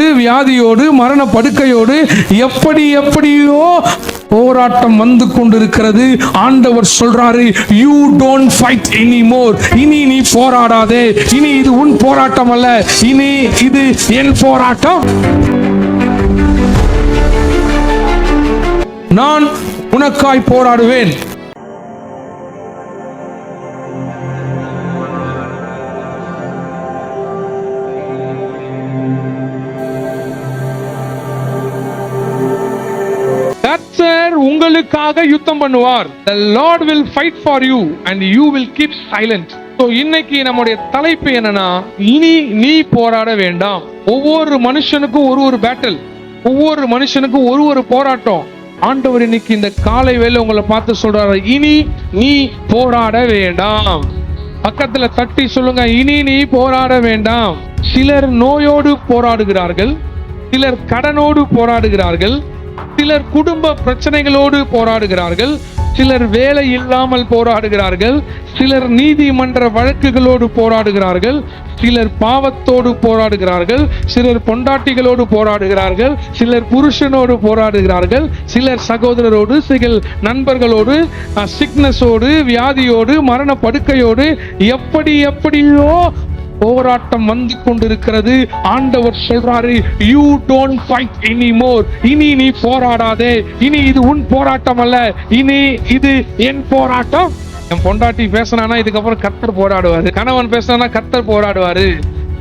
வியாதியோடு மரண படுக்கையோடு எப்படியோ போராட்டம் வந்து கொண்டிருக்கிறது. ஆண்டவர் சொல்றாரு, யூ டோன்ட் ஃபைட் எனிமோர். இனி நீ போராடாதே. இனி இது உன் போராட்டம் அல்ல, இனி இது என் போராட்டம். நான் உனக்காய் போராடுவேன். கர்த்தர் உங்களுக்காக யுத்தம் பண்ணுவார். The Lord will fight for you and you will keep silent. So இன்னைக்கு நம்முடைய தலைப்பு என்னன்னா, இனி நீ போராட வேண்டாம். ஒவ்வொரு மனுஷனுக்கும் ஒரு பேட்டில், ஒவ்வொரு மனுஷனுக்கும் ஒரு போராட்டம். ஆண்டவர் இன்னைக்கு இந்த காலை வேளை உங்களை பார்த்து சொல்றாரு, இனி நீ போராட வேண்டாம். பக்கத்துல தட்டி சொல்லுங்க, இனி நீ போராட வேண்டாம். சிலர் நோயோடு போராடுகிறார்கள், சிலர் கடனோடு போராடுகிறார்கள், சிலர் குடும்ப பிரச்சனைகளோடு போராடுகிறார்கள், சிலர் வேலை இல்லாமல் போராடுகிறார்கள், சிலர் நீதிமன்ற வழக்குகளோடு போராடுகிறார்கள், சிலர் பாவத்தோடு போராடுகிறார்கள், சிலர் பொண்டாட்டிகளோடு போராடுகிறார்கள், சிலர் புருஷனோடு போராடுகிறார்கள், சிலர் சகோதரரோடு, சிலர் நண்பர்களோடு, சிக்னஸோடு, வியாதியோடு, மரண படுக்கையோடு எப்படியோ போராட்டம் வந்து கொண்டிருக்கிறது. ஆண்டவர் சொல்றாரு, யூ டோன்ட் ஃபைட் எனிமோர். இனி நீ போராடாதே. இனி இது உன் போராட்டம் அல்ல, இனி இது என் போராட்டம். என் பொண்டாட்டி பேசினா இதுக்கப்புறம் கர்த்தர் போராடுவாரு, கணவன் பேசினா கர்த்தர் போராடுவாரு,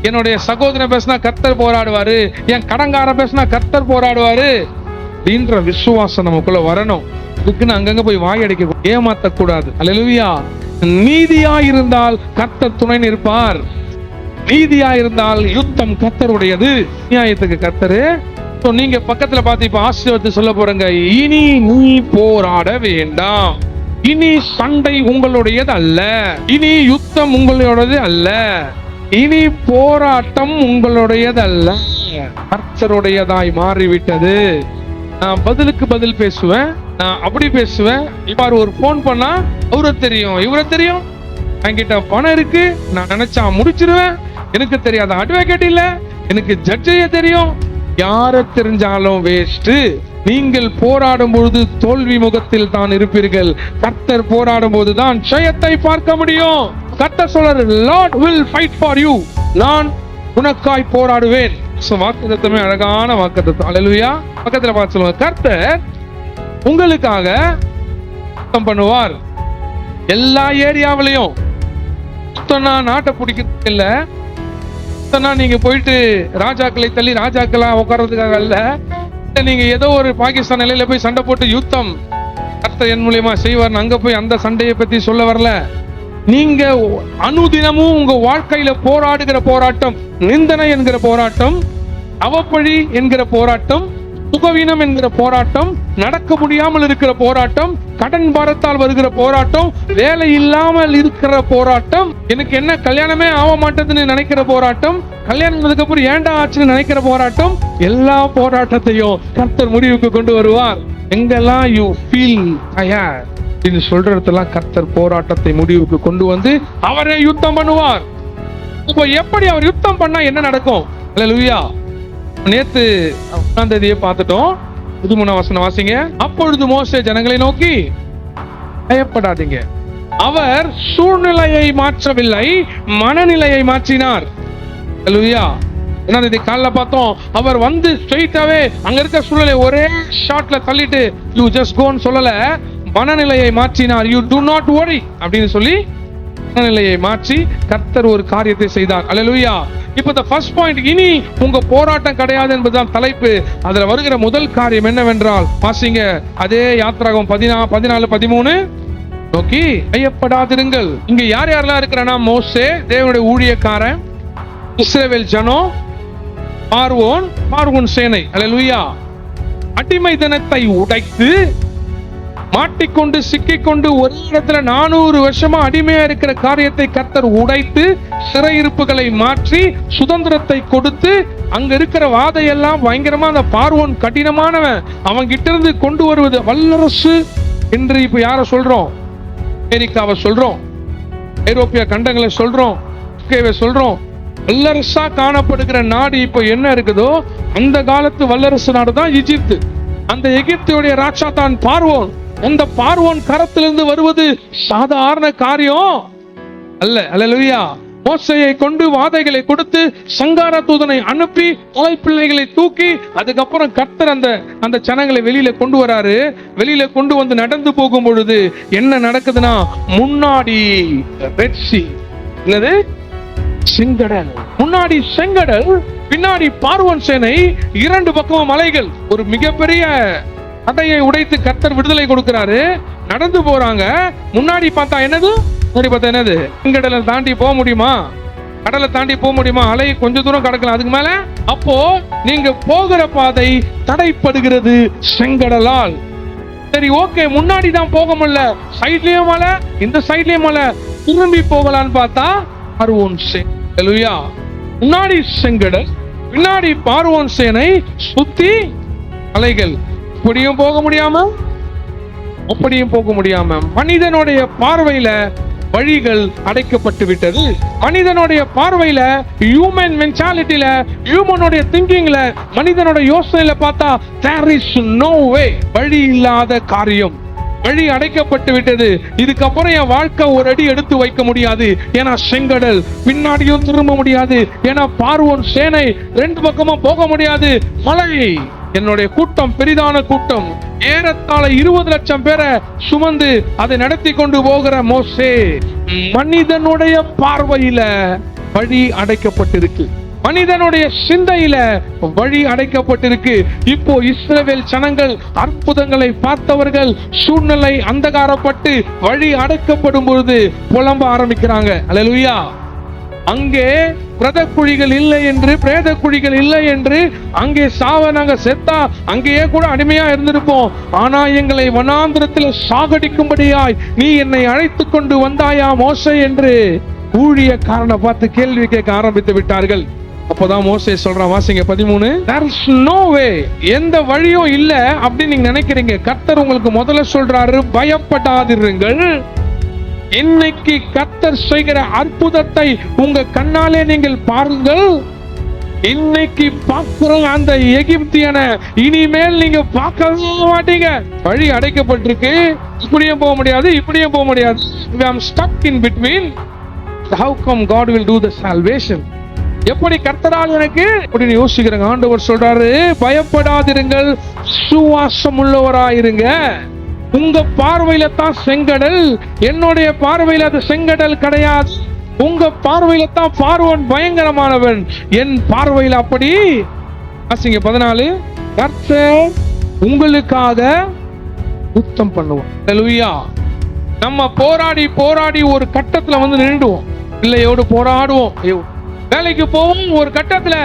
என்னுடைய சகோதரன் பேசினா கர்த்தர் போராடுவாரு, என் கடங்கார பேசினா கர்த்தர் போராடுவாரு அப்படின்ற விசுவாசம் நமக்குள்ள வரணும். இதுக்குன்னு அங்கங்க போய் வாயடிக்க ஏமாத்த கூடாது. அல்லேலூயா. நீதியா இருந்தால் கர்த்தர் துணை நிற்பார். நீதியா இருந்தால் யுத்தம் கர்த்தருடையது. நியாயத்துக்கு கர்த்தரு. நீங்க பக்கத்துல பார்த்து இப்ப ஆசீர்வாதத்தை சொல்ல போறங்க, இனி நீ போராட வேண்டாம். இனி சண்டை உங்களுடையது அல்ல, இனி யுத்தம் உங்களுடையது அல்ல, இனி போராட்டம் உங்களுடையது அல்ல, கர்த்தருடையதாய் மாறிவிட்டது. நான் பதிலுக்கு பதில் பேசுவேன், நான் அப்படி பேசுவேன். இப்ப ஒரு போன் பண்ணா அவரை தெரியும், இவரை தெரியும், என்கிட்ட பணம் இருக்கு, நான் நினைச்சா முடிச்சிருவேன், எனக்கு தெரியாத அட்வொகேட் இல்ல, எனக்கு ஜட்ஜையே தெரியும். யார தெரிஞ்சாலும் வேஸ்ட். நீங்கள் போராடும் பொழுது தோல்வி முகத்தில் தான் இருப்பீர்கள். கர்த்தர் போராடும் போது தான் ஜெயத்தை பார்க்க முடியும். கர்த்தர் சொல்றாரு, Lord will fight for you. நான் உனக்காய் போராடுவேன். வாக்குத்தத்தமே அழகான வாக்குத்தத்தம். அல்லேலூயா. பக்கத்துல பார்த்து சொல்லுங்க, கர்த்தர் உங்களுக்காக யுத்தம் பண்ணுவார். எல்லா ஏரியாவிலையும் நாட்டை பிடிக்கிறது இல்ல, நீங்க போயிட்டு ராஜாக்களை தள்ளி ராஜாக்களா உட்கார்றதுக்காக அல்ல, நீங்க ஏதோ ஒரு பாகிஸ்தான் நிலையில போய் சண்டை போட்டு யுத்தம் கர்த்தர் என் மூலியமா செய்வார் அங்க போய் அந்த சண்டையை பத்தி சொல்ல வரல. நீங்க அனுதினமும் உங்க வாழ்க்கையில போராடுகிற போராட்டம், நிந்தனை என்கிற போராட்டம், அவப்பழி என்கிற போராட்டம், சுகவீனம் என்கிற போராட்டம், நடக்க முடியாமல் இருக்கிற போராட்டம், கடன் பாரத்தால் வருகிற போராட்டம், வேலை இல்லாமல் இருக்கிற போராட்டம், எனக்கு என்ன கல்யாணமே ஆக மாட்டேதுன்னு நினைக்கிற போராட்டம், கல்யாணம் அப்புறம் ஏண்டா ஆச்சுன்னு நினைக்கிற போராட்டம், எல்லா போராட்டத்தையும் கர்த்தர் முடிவுக்கு கொண்டு வருவார். எங்கெல்லாம் யூ ஃபீல் டயர்ட் அப்படின்னு சொல்றதெல்லாம் கர்த்தர் போராட்டத்தை முடிவுக்கு கொண்டு வந்து அவரே யுத்தம் பண்ணுவார். இப்போ எப்படி அவர் யுத்தம் பண்ணா என்ன நடக்கும்? அல்லேலூயா. நேத்து 1ஆம் தேதியை பார்த்துட்டோம். 13ஆம் வசனம் வாசிங்க. அப்பொழுது மோசே ஜனங்களை நோக்கி, பயப்படாதீங்க. அவர் சூழ்நிலையை மாற்றவில்லை, மனநிலையை மாற்றினார். அல்லேலூயா. என்ன இதை காலைல பார்த்தோம். அவர் வந்து ஸ்ட்ரைட்டாவே அங்க இருக்க சூழ்நிலை ஒரே ஷாட்ல தள்ளிட்டு யூ ஜஸ்ட் கோன்னு சொல்லல, மனநிலையை மாற்றினார். யூ டு நாட் வரி அப்படின்னு சொல்லி மனநிலையை மாற்றி கர்த்தர் ஒரு காரியத்தை செய்தார். அல்லேலூயா. இப்ப the first point, இனி உங்க போராட்டம் கிடையாது என்பதுதான் தலைப்பு. அதுல வருகிற முதல் காரியம் என்னவென்றால், வாசிங்க அதே யாத்திராகமம் 14:13 நோக்கி, பயப்படாதிருங்கள். இங்க யாரெல்லாம் இருக்கிறனா, மோசே தேவனுடைய ஊழியக்காரன், இஸ்ரவேல் ஜனம், பார்வோன் சேனை. அல்லேலூயா. அடிமை தினத்தை உடைத்து மாட்டிக்கொண்டு சிக்கிக்கொண்டு ஒரு இடத்துல 400 வருஷமா அடிமையா இருக்கிற காரியத்தை கர்த்தர் உடைத்து சிறையிருப்புகளை மாற்றி சுதந்திரத்தை கொடுத்து அங்க இருக்கிற வாதையெல்லாம் பயங்கரமா அந்த பார்வோன் கடினமானவன் அவன் கிட்ட இருந்து கொண்டு வருவது வல்லரசு என்று இப்ப யார சொல்றோம்? அமெரிக்காவை சொல்றோம், ஐரோப்பிய கண்டங்களை சொல்றோம், சொல்றோம், வல்லரசா காணப்படுகிற நாடு இப்ப என்ன இருக்குதோ அந்த காலத்து வல்லரசு நாடு தான் எகிப்து. அந்த எகிப்துடைய ராஜா தான் பார்வோன். அந்த பார்வோன் கரத்திலிருந்து வருவது சாதாரண காரியம் அல்ல. அல்லேலூயா. மோசேயை கொண்டு வாதைகளை கொடுத்து சங்கார தூதனை அனுப்பி பிள்ளைகளை தூக்கி அதுக்கப்புறம் கர்த்தர் அந்த ஜனங்களை வெளியில கொண்டு வராரு. வெளியில கொண்டு வந்து நடந்து போகும் பொழுது என்ன நடக்குதுன்னா, முன்னாடி ரெட் சீ, என்னது செங்கடல், முன்னாடி செங்கடல், பின்னாடி பார்வோன் சேனை, இரண்டு பக்கமும் மலைகள். ஒரு மிகப்பெரிய தடையை உடைத்து கர்த்தர் விடுதலை கொடுக்கிறாரு. நடந்து போறாங்க. முன்னாடி பார்த்தா என்னது, முன்னாடி பார்த்தா என்னது, செங்கடலை தாண்டி போக முடியுமா? கடலை தாண்டி போக முடியுமா? அலை கொஞ்ச தூரம் கடக்கலாம், அதுக்கு மேல. அப்போ நீங்க போகிற பாதை தடைப்படுகிறது செங்கடலால். சரி, ஓகே, முன்னாடி தான் போக முடியல, சைட்லயும் மலை, இந்த சைட்லயும் மலை, திரும்பி போகலான்னு பார்த்தா பார்வோன் சேனை. அல்லேலூயா. முன்னாடி செங்கடல், பின்னாடி பார்வோன் சேனை, சுத்தி அலைகள். இப்படியும் போக முடியாம அப்படியும் போக முடியாம மனிதனுடைய பார்வையில வழிகள் அடைக்கப்பட்டு விட்டது. மனிதனுடைய பார்வையில, ஹியூமன் மென்டாலிட்டியில, ஹியூமனுடைய திங்கிங்ல, மனிதனோட யோசனையில பார்த்தா there is no way, வழி இல்லாத காரியம், வழி அடைக்கப்பட்டு விட்டது. இதுக்கப்புறம் என் வாழ்க்கை ஒரு அடி எடுத்து வைக்க முடியாது. ஏன்னா செங்கடல், பின்னாடியும் திரும்ப முடியாது. ஏன்னா பார்வோன் சேனை, ரெண்டு பக்கமும் போக முடியாது. மலை, என்னுடைய கூட்டம் பெரிதான கூட்டம், ஏறத்தாழ 20 லட்சம் பேரை சுமந்து அதை நடத்தி கொண்டு போகிற மோசே, மனிதனுடைய பார்வையில வழி அடைக்கப்பட்டிருக்கு, மனிதனுடைய சிந்தையில வழி அடைக்கப்பட்டிருக்கு. இப்போ இஸ்ரவேல் ஜனங்கள் அற்புதங்களை பார்த்தவர்கள் சூழ்நிலை அந்தகாரப்பட்டு வழி அடைக்கப்படும் பொழுது புலம்ப ஆரம்பிக்கிறாங்க. அல்லேலூயா. அங்கே பிரத குழிகள் இல்லை என்று, பிரேத குழிகள் இல்லை என்று, அங்கே சாவ நாங்க செத்தா அங்கேயே கூட அடிமையா இருந்திருப்போம். ஆனா எங்களை வனாந்திரத்தில் சாகடிக்கும்படியாய் நீ என்னை அழைத்து கொண்டு வந்தாயா மோசே என்று ஊழியக்காரனை பார்த்து கேள்வி கேட்க ஆரம்பித்து விட்டார்கள். அப்போதான் மோசே சொல்றான், வாசிங்க 13. there is no way, எந்த வழியும் இல்ல அப்படின்னு நீங்க நினைக்கிறீங்க. கர்த்தர் உங்களுக்கு முதல்ல சொல்றாரு, பயப்படாதிருங்கள். இன்னைக்கு கர்த்தர் செய்கிற அற்புதத்தை உங்க கண்ணாலே நீங்கள் பாருங்கள். இன்னைக்கு பார்க்கிற அந்த எகிப்தியனை இனிமேல் நீங்க பார்க்கவே மாட்டீங்க. வழி அடைக்கப்பட்டிருக்கு, இப்படியும் போக முடியாது, இப்படியும் போக முடியாது. we are stuck in between. how come God will do the salvation? எப்படி கர்த்தரால் எனக்கு அப்படின்னு யோசிக்கிறேங்க. ஆண்டவர் சொல்றாரு, பயப்படாதிருங்கள், சுவாசம் உள்ளவராயிருங்க. உங்க பார்வையில தான் செங்கடல், என்னுடைய பார்வையில அது செங்கடல் கிடையாது. உங்க பார்வையில தான் பார்வோன் பயங்கரமானவன், என் பார்வையில அப்படி. 14. கர்த்தர் உங்களுக்காக யுத்தம் பண்ணுவோம். அல்லேலூயா. நம்ம போராடி போராடி ஒரு கட்டத்துல வந்து நின்றுவோம். பிள்ளையோடு போராடுவோம், ஐயோ வேலைக்கு போவோம், ஒரு கட்டத்துல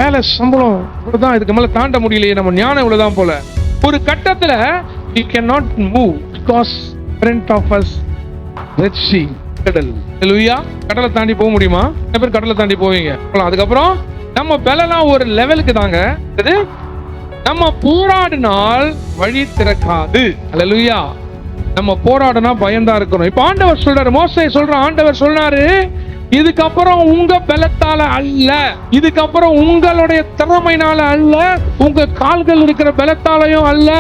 வேலை சம்பளம் இவ்வளவுதான், இதுக்கு மேல தாண்ட முடியலையே, நம்ம ஞானம் இவ்வளவுதான் போல. ஒரு கட்டத்துல we cannot move because front of us Red Sea, கடல். அல்லேலூயா. கடலை தாண்டி போக முடியுமா? நிறைய பேர் கடலை தாண்டி போவீங்க. அதுக்கப்புறம் நம்ம பலலாம் ஒரு லெவலுக்கு தாங்க. இது நம்ம போராடினால் வழி திறக்காது. அல்லேலூயா. நம்ம போராடினா பயந்தா இருக்கணும். இப்ப ஆண்டவர் சொல்றாரு, மோசே சொல்றான், ஆண்டவர் சொல்றாரு, இதுக்கப்புறம் உங்க பலத்தால அல்ல, இதுக்கப்புறம் உங்களுடைய திறமையினால அல்ல, உங்க கால்கள் இருக்கிற பலத்தாலையும் அல்ல.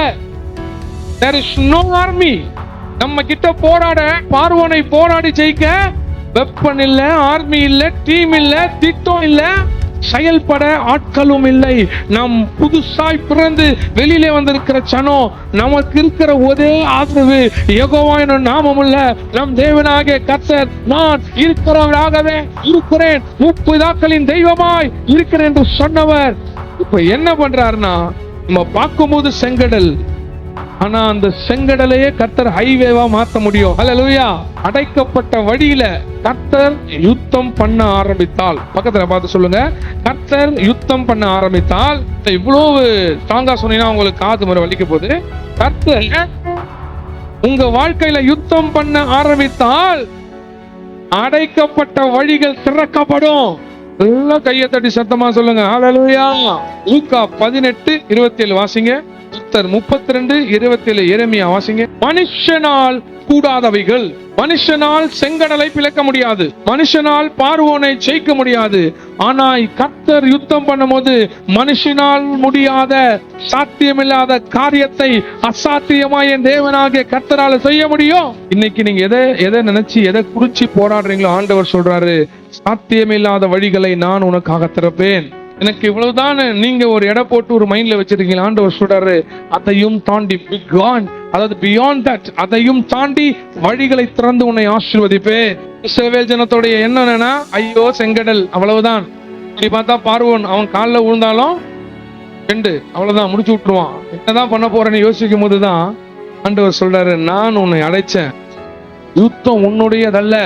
there is no army. நம்ம கிட்ட போராட, பார்வோனை போராடி ஜெயிக்க வெப்பன் இல்ல, ஆர்மி இல்ல, டீம் இல்ல, திட்டம் இல்ல, செயல்பட ஆட்களும் இல்லை. நம் புதுசாய் பிறந்து வெளியிலே வந்திருக்கிற ஜனம், நமக்கு இருக்கிற ஒரே ஆதரவு யெகோவா என்னும் நாமமுள்ள நம் தேவனாகிய கர்த்தர், நான் இருக்கிறவராகவே இருக்கிறேன், முற்பிதாக்களின் தெய்வமாய் இருக்கிறேன் என்று சொன்னவர். இப்ப என்ன பண்றாருன்னா, நம்ம பார்க்கும்போது செங்கடல், ஆனா அந்த செங்கடலையே கர்த்தர் ஹைவேவா மாத்த முடியும். அல்லேலூயா. அடைக்கப்பட்ட வழியில கர்த்தர் யுத்தம் பண்ண ஆரம்பித்தால், பக்கத்துல பார்த்து சொல்லுங்க, கர்த்தர் யுத்தம் பண்ண ஆரம்பித்தால். இவ்வளவு ஸ்ட்ராங்கா சொன்னீங்கன்னா உங்களுக்கு காது முறை வலிக்க போகுது. கர்த்தர் உங்க வாழ்க்கையில யுத்தம் பண்ண ஆரம்பித்தால் அடைக்கப்பட்ட வழிகள் திறக்கப்படும். எல்லாம் கையை தட்டி சத்தமா சொல்லுங்க, அல்லேலூயா. லூக்கா 18:27 வாசிங்க. கர்த்தர் 32:27 எரேமியா வாசிங்க. மனுஷனால் கூடாதவைகள், மனுஷனால் செங்கடலை பிளக்க முடியாது, மனுஷனால் பார்வோனை ஜெயிக்க முடியாது. ஆனா கர்த்தர் யுத்தம் பண்ணும்போது மனுஷனால் முடியாத சாத்தியமில்லாத காரியத்தை அசாத்தியமாய் என் தேவனாகிய கர்த்தரால செய்ய முடியும். இன்னைக்கு நீங்க எதை நினைச்சு எதை குறிச்சு போராடுறீங்களோ ஆண்டவர் சொல்றாரு, சாத்தியமில்லாத வழிகளை நான் உனக்காக திறப்பேன். எனக்கு இவ்வளவுதான் நீங்க ஒரு எடை போட்டு ஒரு மைண்ட்ல வச்சிருக்கீங்க. ஆண்டவர் சொல்றாரு, அதையும் தாண்டி அதாவது பியாண்ட் தட், அதையும் தாண்டி வழிகளை திறந்து உன்னை ஆசீர்வதிப்பேன். இஸ்ரவேல் ஜனத்தோடைய என்னன்னா, ஐயோ செங்கடல் அவ்வளவுதான். இப்படி பார்த்தா பார்வோன் அவன் காலில் விழுந்தாலும் அவ்வளவுதான், முடிச்சு விட்டுருவான். என்னதான் பண்ண போறேன்னு யோசிக்கும் போதுதான் ஆண்டவர் சொல்றாரு, நான் உன்னை அழைச்சேன், யுத்தம் உன்னுடையதல்ல.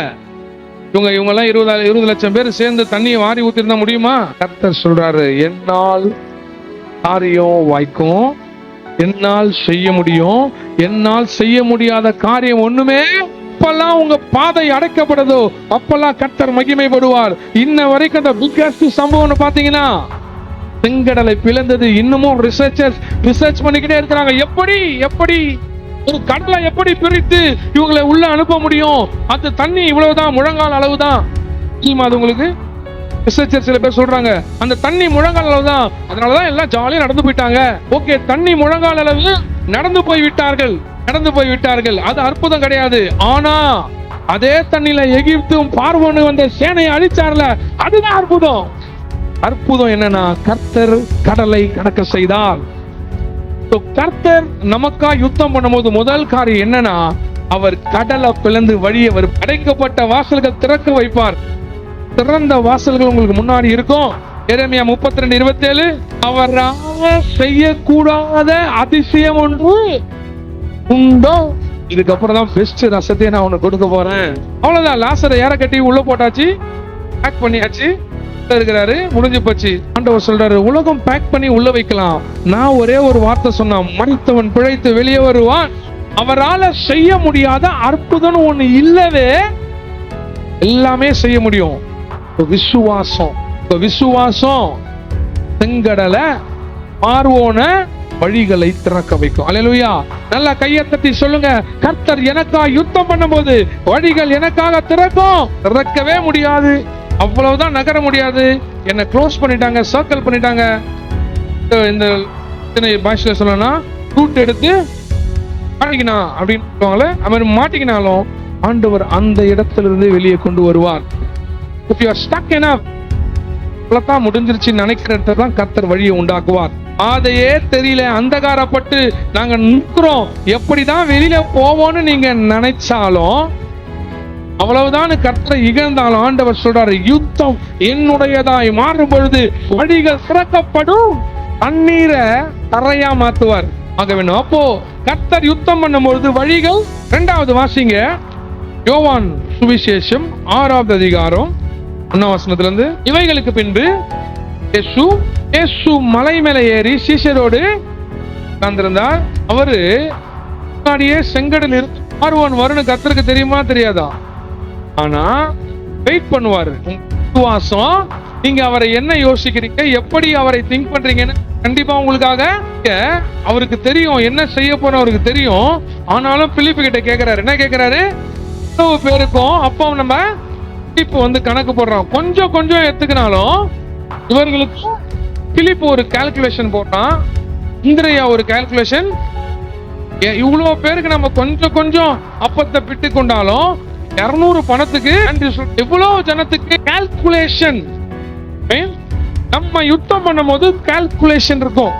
இவங்க எல்லாம் 20 லட்சம் பேர் சேர்ந்து தண்ணியை வாரி ஊத்திருந்தா முடியுமா? கர்த்தர் சொல்றாரு, என்னால் காரியம் வாய்க்கும், என்னால் செய்ய முடியும், என்னால் செய்ய முடியாத காரியம் ஒண்ணுமே. அப்பெல்லாம் உங்க பாதை அடைக்கப்படுதோ அப்பெல்லாம் கர்த்தர் மகிமைப்படுவார். இன்ன வரைக்கும் அந்த பிக்கஸ்ட் சம்பவம் பாத்தீங்கன்னா செங்கடலை பிளந்தது. இன்னமும் ரிசர்ச் பண்ணிக்கிட்டே இருக்கிறாங்க. எப்படி ஒரு கடலை எப்படி பிரித்து இவங்களை உள்ள அனுப்ப முடியும்? அந்த தண்ணி இவ்வளவுதான், முழங்கால் அளவுதான். அது உங்களுக்கு ரிசர்ச்சர் சில பேர் சொல்றாங்க, அந்த தண்ணி முழங்கால் அளவுதான், அதனாலதான் எல்லாம் ஜாலியா நடந்து போயிட்டாங்க. ஓகே, தண்ணி முழங்கால் அளவு நடந்து போய் விட்டார்கள். அது அற்புதம் கிடையாது. ஆனா அதே தண்ணியில எகிப்தும் பார்வோனு வந்த சேனையை அழிச்சார்ல, அதுதான் அற்புதம். அற்புதம் என்னன்னா, கர்த்தர் கடலை கடக்க செய்தார். கர்த்தர் நமக்கா யுத்தம் பண்ணும்போது முதல் காரியம் என்னன்னா, அவர் கடலை பிளந்து வழியை அடைக்கப்பட்ட வாசல்கள் திறக்க வைப்பார். திறந்த வாசல்கள் உங்களுக்கு முன்னாடி இருக்கும். எரேமியா 32:27, அவரால் செய்யக்கூடாத அதிசயம் ஒன்று உண்டோ? இதுக்கப்புறம் தான் பெஸ்ட் ரசத்தையே நான் உனக்கு கொடுக்க போறேன். அவ்வளவுதான். லாசரை ஏற கட்டி உள்ள போட்டாச்சு, பேக் பண்ணியாச்சு, இருக்கிறாரு, முடிஞ்சு போச்சு. ஆண்டவர் சொல்றாரு, உலகம் பேக் பண்ணி உள்ள வைக்கலாம், நான் ஒரே ஒரு வார்த்தை சொன்னா மரித்தவன் பிழைத்து வெளியே வருவான். அவரால செய்ய முடியாத அற்புதம் ஒண்ணு இல்லவே, எல்லாமே செய்ய முடியும். விசுவாசம் செங்கடலை பார்வோன வழிகளை திறக்க வைக்கும். அல்லேலூயா. நல்லா கையை தட்டி சொல்லுங்க, கர்த்தர் எனக்காக யுத்தம் பண்ணும்போது வழிகள் எனக்காக திறக்கவே முடியாது. அவ்வளவுதான், நகர முடியாது. என்ன க்ளோஸ் பண்ணிட்டாங்க, சர்க்கிள் பண்ணிட்டாங்க. இந்த பாஷையில சொல்லணும்னா ரூட் எடுத்து மாட்டிக்கினா அப்படின்னு மாட்டிக்கினாலும் ஆண்டவர் அந்த இடத்திலிருந்து வெளியே கொண்டு வருவார். If you are stuck enough, அவ்வளவுதான் முடிஞ்சிருச்சு நினைக்கிற இடத்துல தான் கர்த்தர் வழியை உண்டாக்குவார். அதையே தெரியல, அந்தகாரப்பட்டு நாங்க நிற்கிறோம், எப்படிதான் வெளியில போவோம்னு நீங்க நினைச்சாலும், அவ்வளவுதான் கர்த்தரை இகழ்ந்தாலும் ஆண்டவர் சொல்றாரு, யுத்தம் என்னுடையதாய் மாறும் பொழுது வழிகள் திறக்கப்படும், தண்ணீரை தரையா மாத்துவார். ஆக வேணும். அப்போ கர்த்தர் யுத்தம் பண்ணும் பொழுது வழிகள். 2வது வாசிங்க, யோவான் சுவிசேஷம் 6வது அதிகாரம் 1ஆம் வசனத்திலிருந்து. இவைகளுக்கு பின்பு இயேசு மலை மேலே ஏறி சீஷரோடு உட்கார்ந்திருந்தார். அவரு முன்னாடியே செங்கடல் பார்வோன் வரும்னு கர்த்தருக்கு தெரியுமா தெரியாதா? ஆனா வெயிட் பண்ணுவாரு. விசுவாசம், நீங்க அவரை என்ன யோசிக்கிறீங்க, எப்படி அவரை திங்க் பண்றீங்கன்னு கண்டிப்பா உங்களுக்காக அவருக்கு தெரியும், என்ன செய்ய போற அவருக்கு தெரியும். ஆனாலும் பிலிப்பு கிட்ட கேட்கிறாரு. என்ன கேட்கிறாரு? இவ்வளவு பேருக்கும் அப்போ நம்ம பிலிப்பு கணக்கு போடுறான். கொஞ்சம் எடுத்துக்கினாலும் இவர்களுக்கு பிலிப்பு ஒரு கால்குலேஷன் போட்டான், இந்திரையா ஒரு கால்குலேஷன். இவ்வளவு பேருக்கு நம்ம கொஞ்சம் அப்பத்தை பிட்டு கொண்டாலும் 200 பணத்துக்கு எவ்வளவு ஜனத்துக்கு கால்குலேஷன். நம்ம யுத்தம் பண்ணும் போது கால்குலேஷன் இருக்கும்,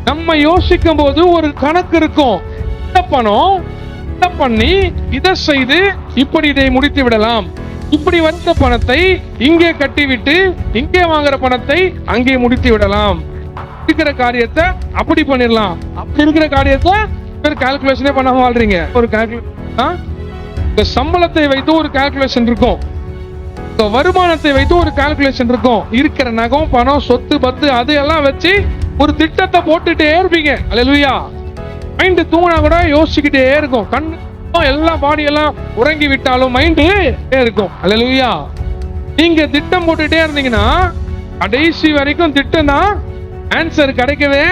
நம்ம யோசிக்கும் போது ஒரு கணக்கு இருக்கும். இந்த பணம் இதை பண்ணி இதை செய்து இப்படி இதை முடித்து விடலாம், இப்படி வந்த பணத்தை இங்கே கட்டிவிட்டு இங்கே வாங்குற பணத்தை அங்கே முடித்து விடலாம், இருக்கிற காரியத்தை அப்படி பண்ணிடலாம். அப்படி இருக்கிற காரியத்தை கால்குலேஷனே பண்ணாம வாழ்றீங்க. ஒரு சம்பளத்தை வைத்து ஒரு கால்குலேஷன் இருக்கும், வருமானத்தை வைத்து ஒரு கால்குலேஷன் இருக்கும், இருக்கிற நகம் பணம் சொத்து பத்து அது எல்லாம் வச்சு ஒரு திட்டத்தை போட்டுட்டே இருப்பீங்க. அல்லேலூயா. மைண்ட் தூங்கினா கூட யோசிச்சுக்கிட்டே இருக்கும், கண் எல்லாம் பாடி எல்லாம் உறங்கி விட்டாலும் மைண்டு இருக்கும். அல்லேலூயா. நீங்க திட்டம் போட்டுட்டே இருந்தீங்கன்னா கடைசி வரைக்கும் திட்டம் தான் ஆன்சர் கிடைக்கவே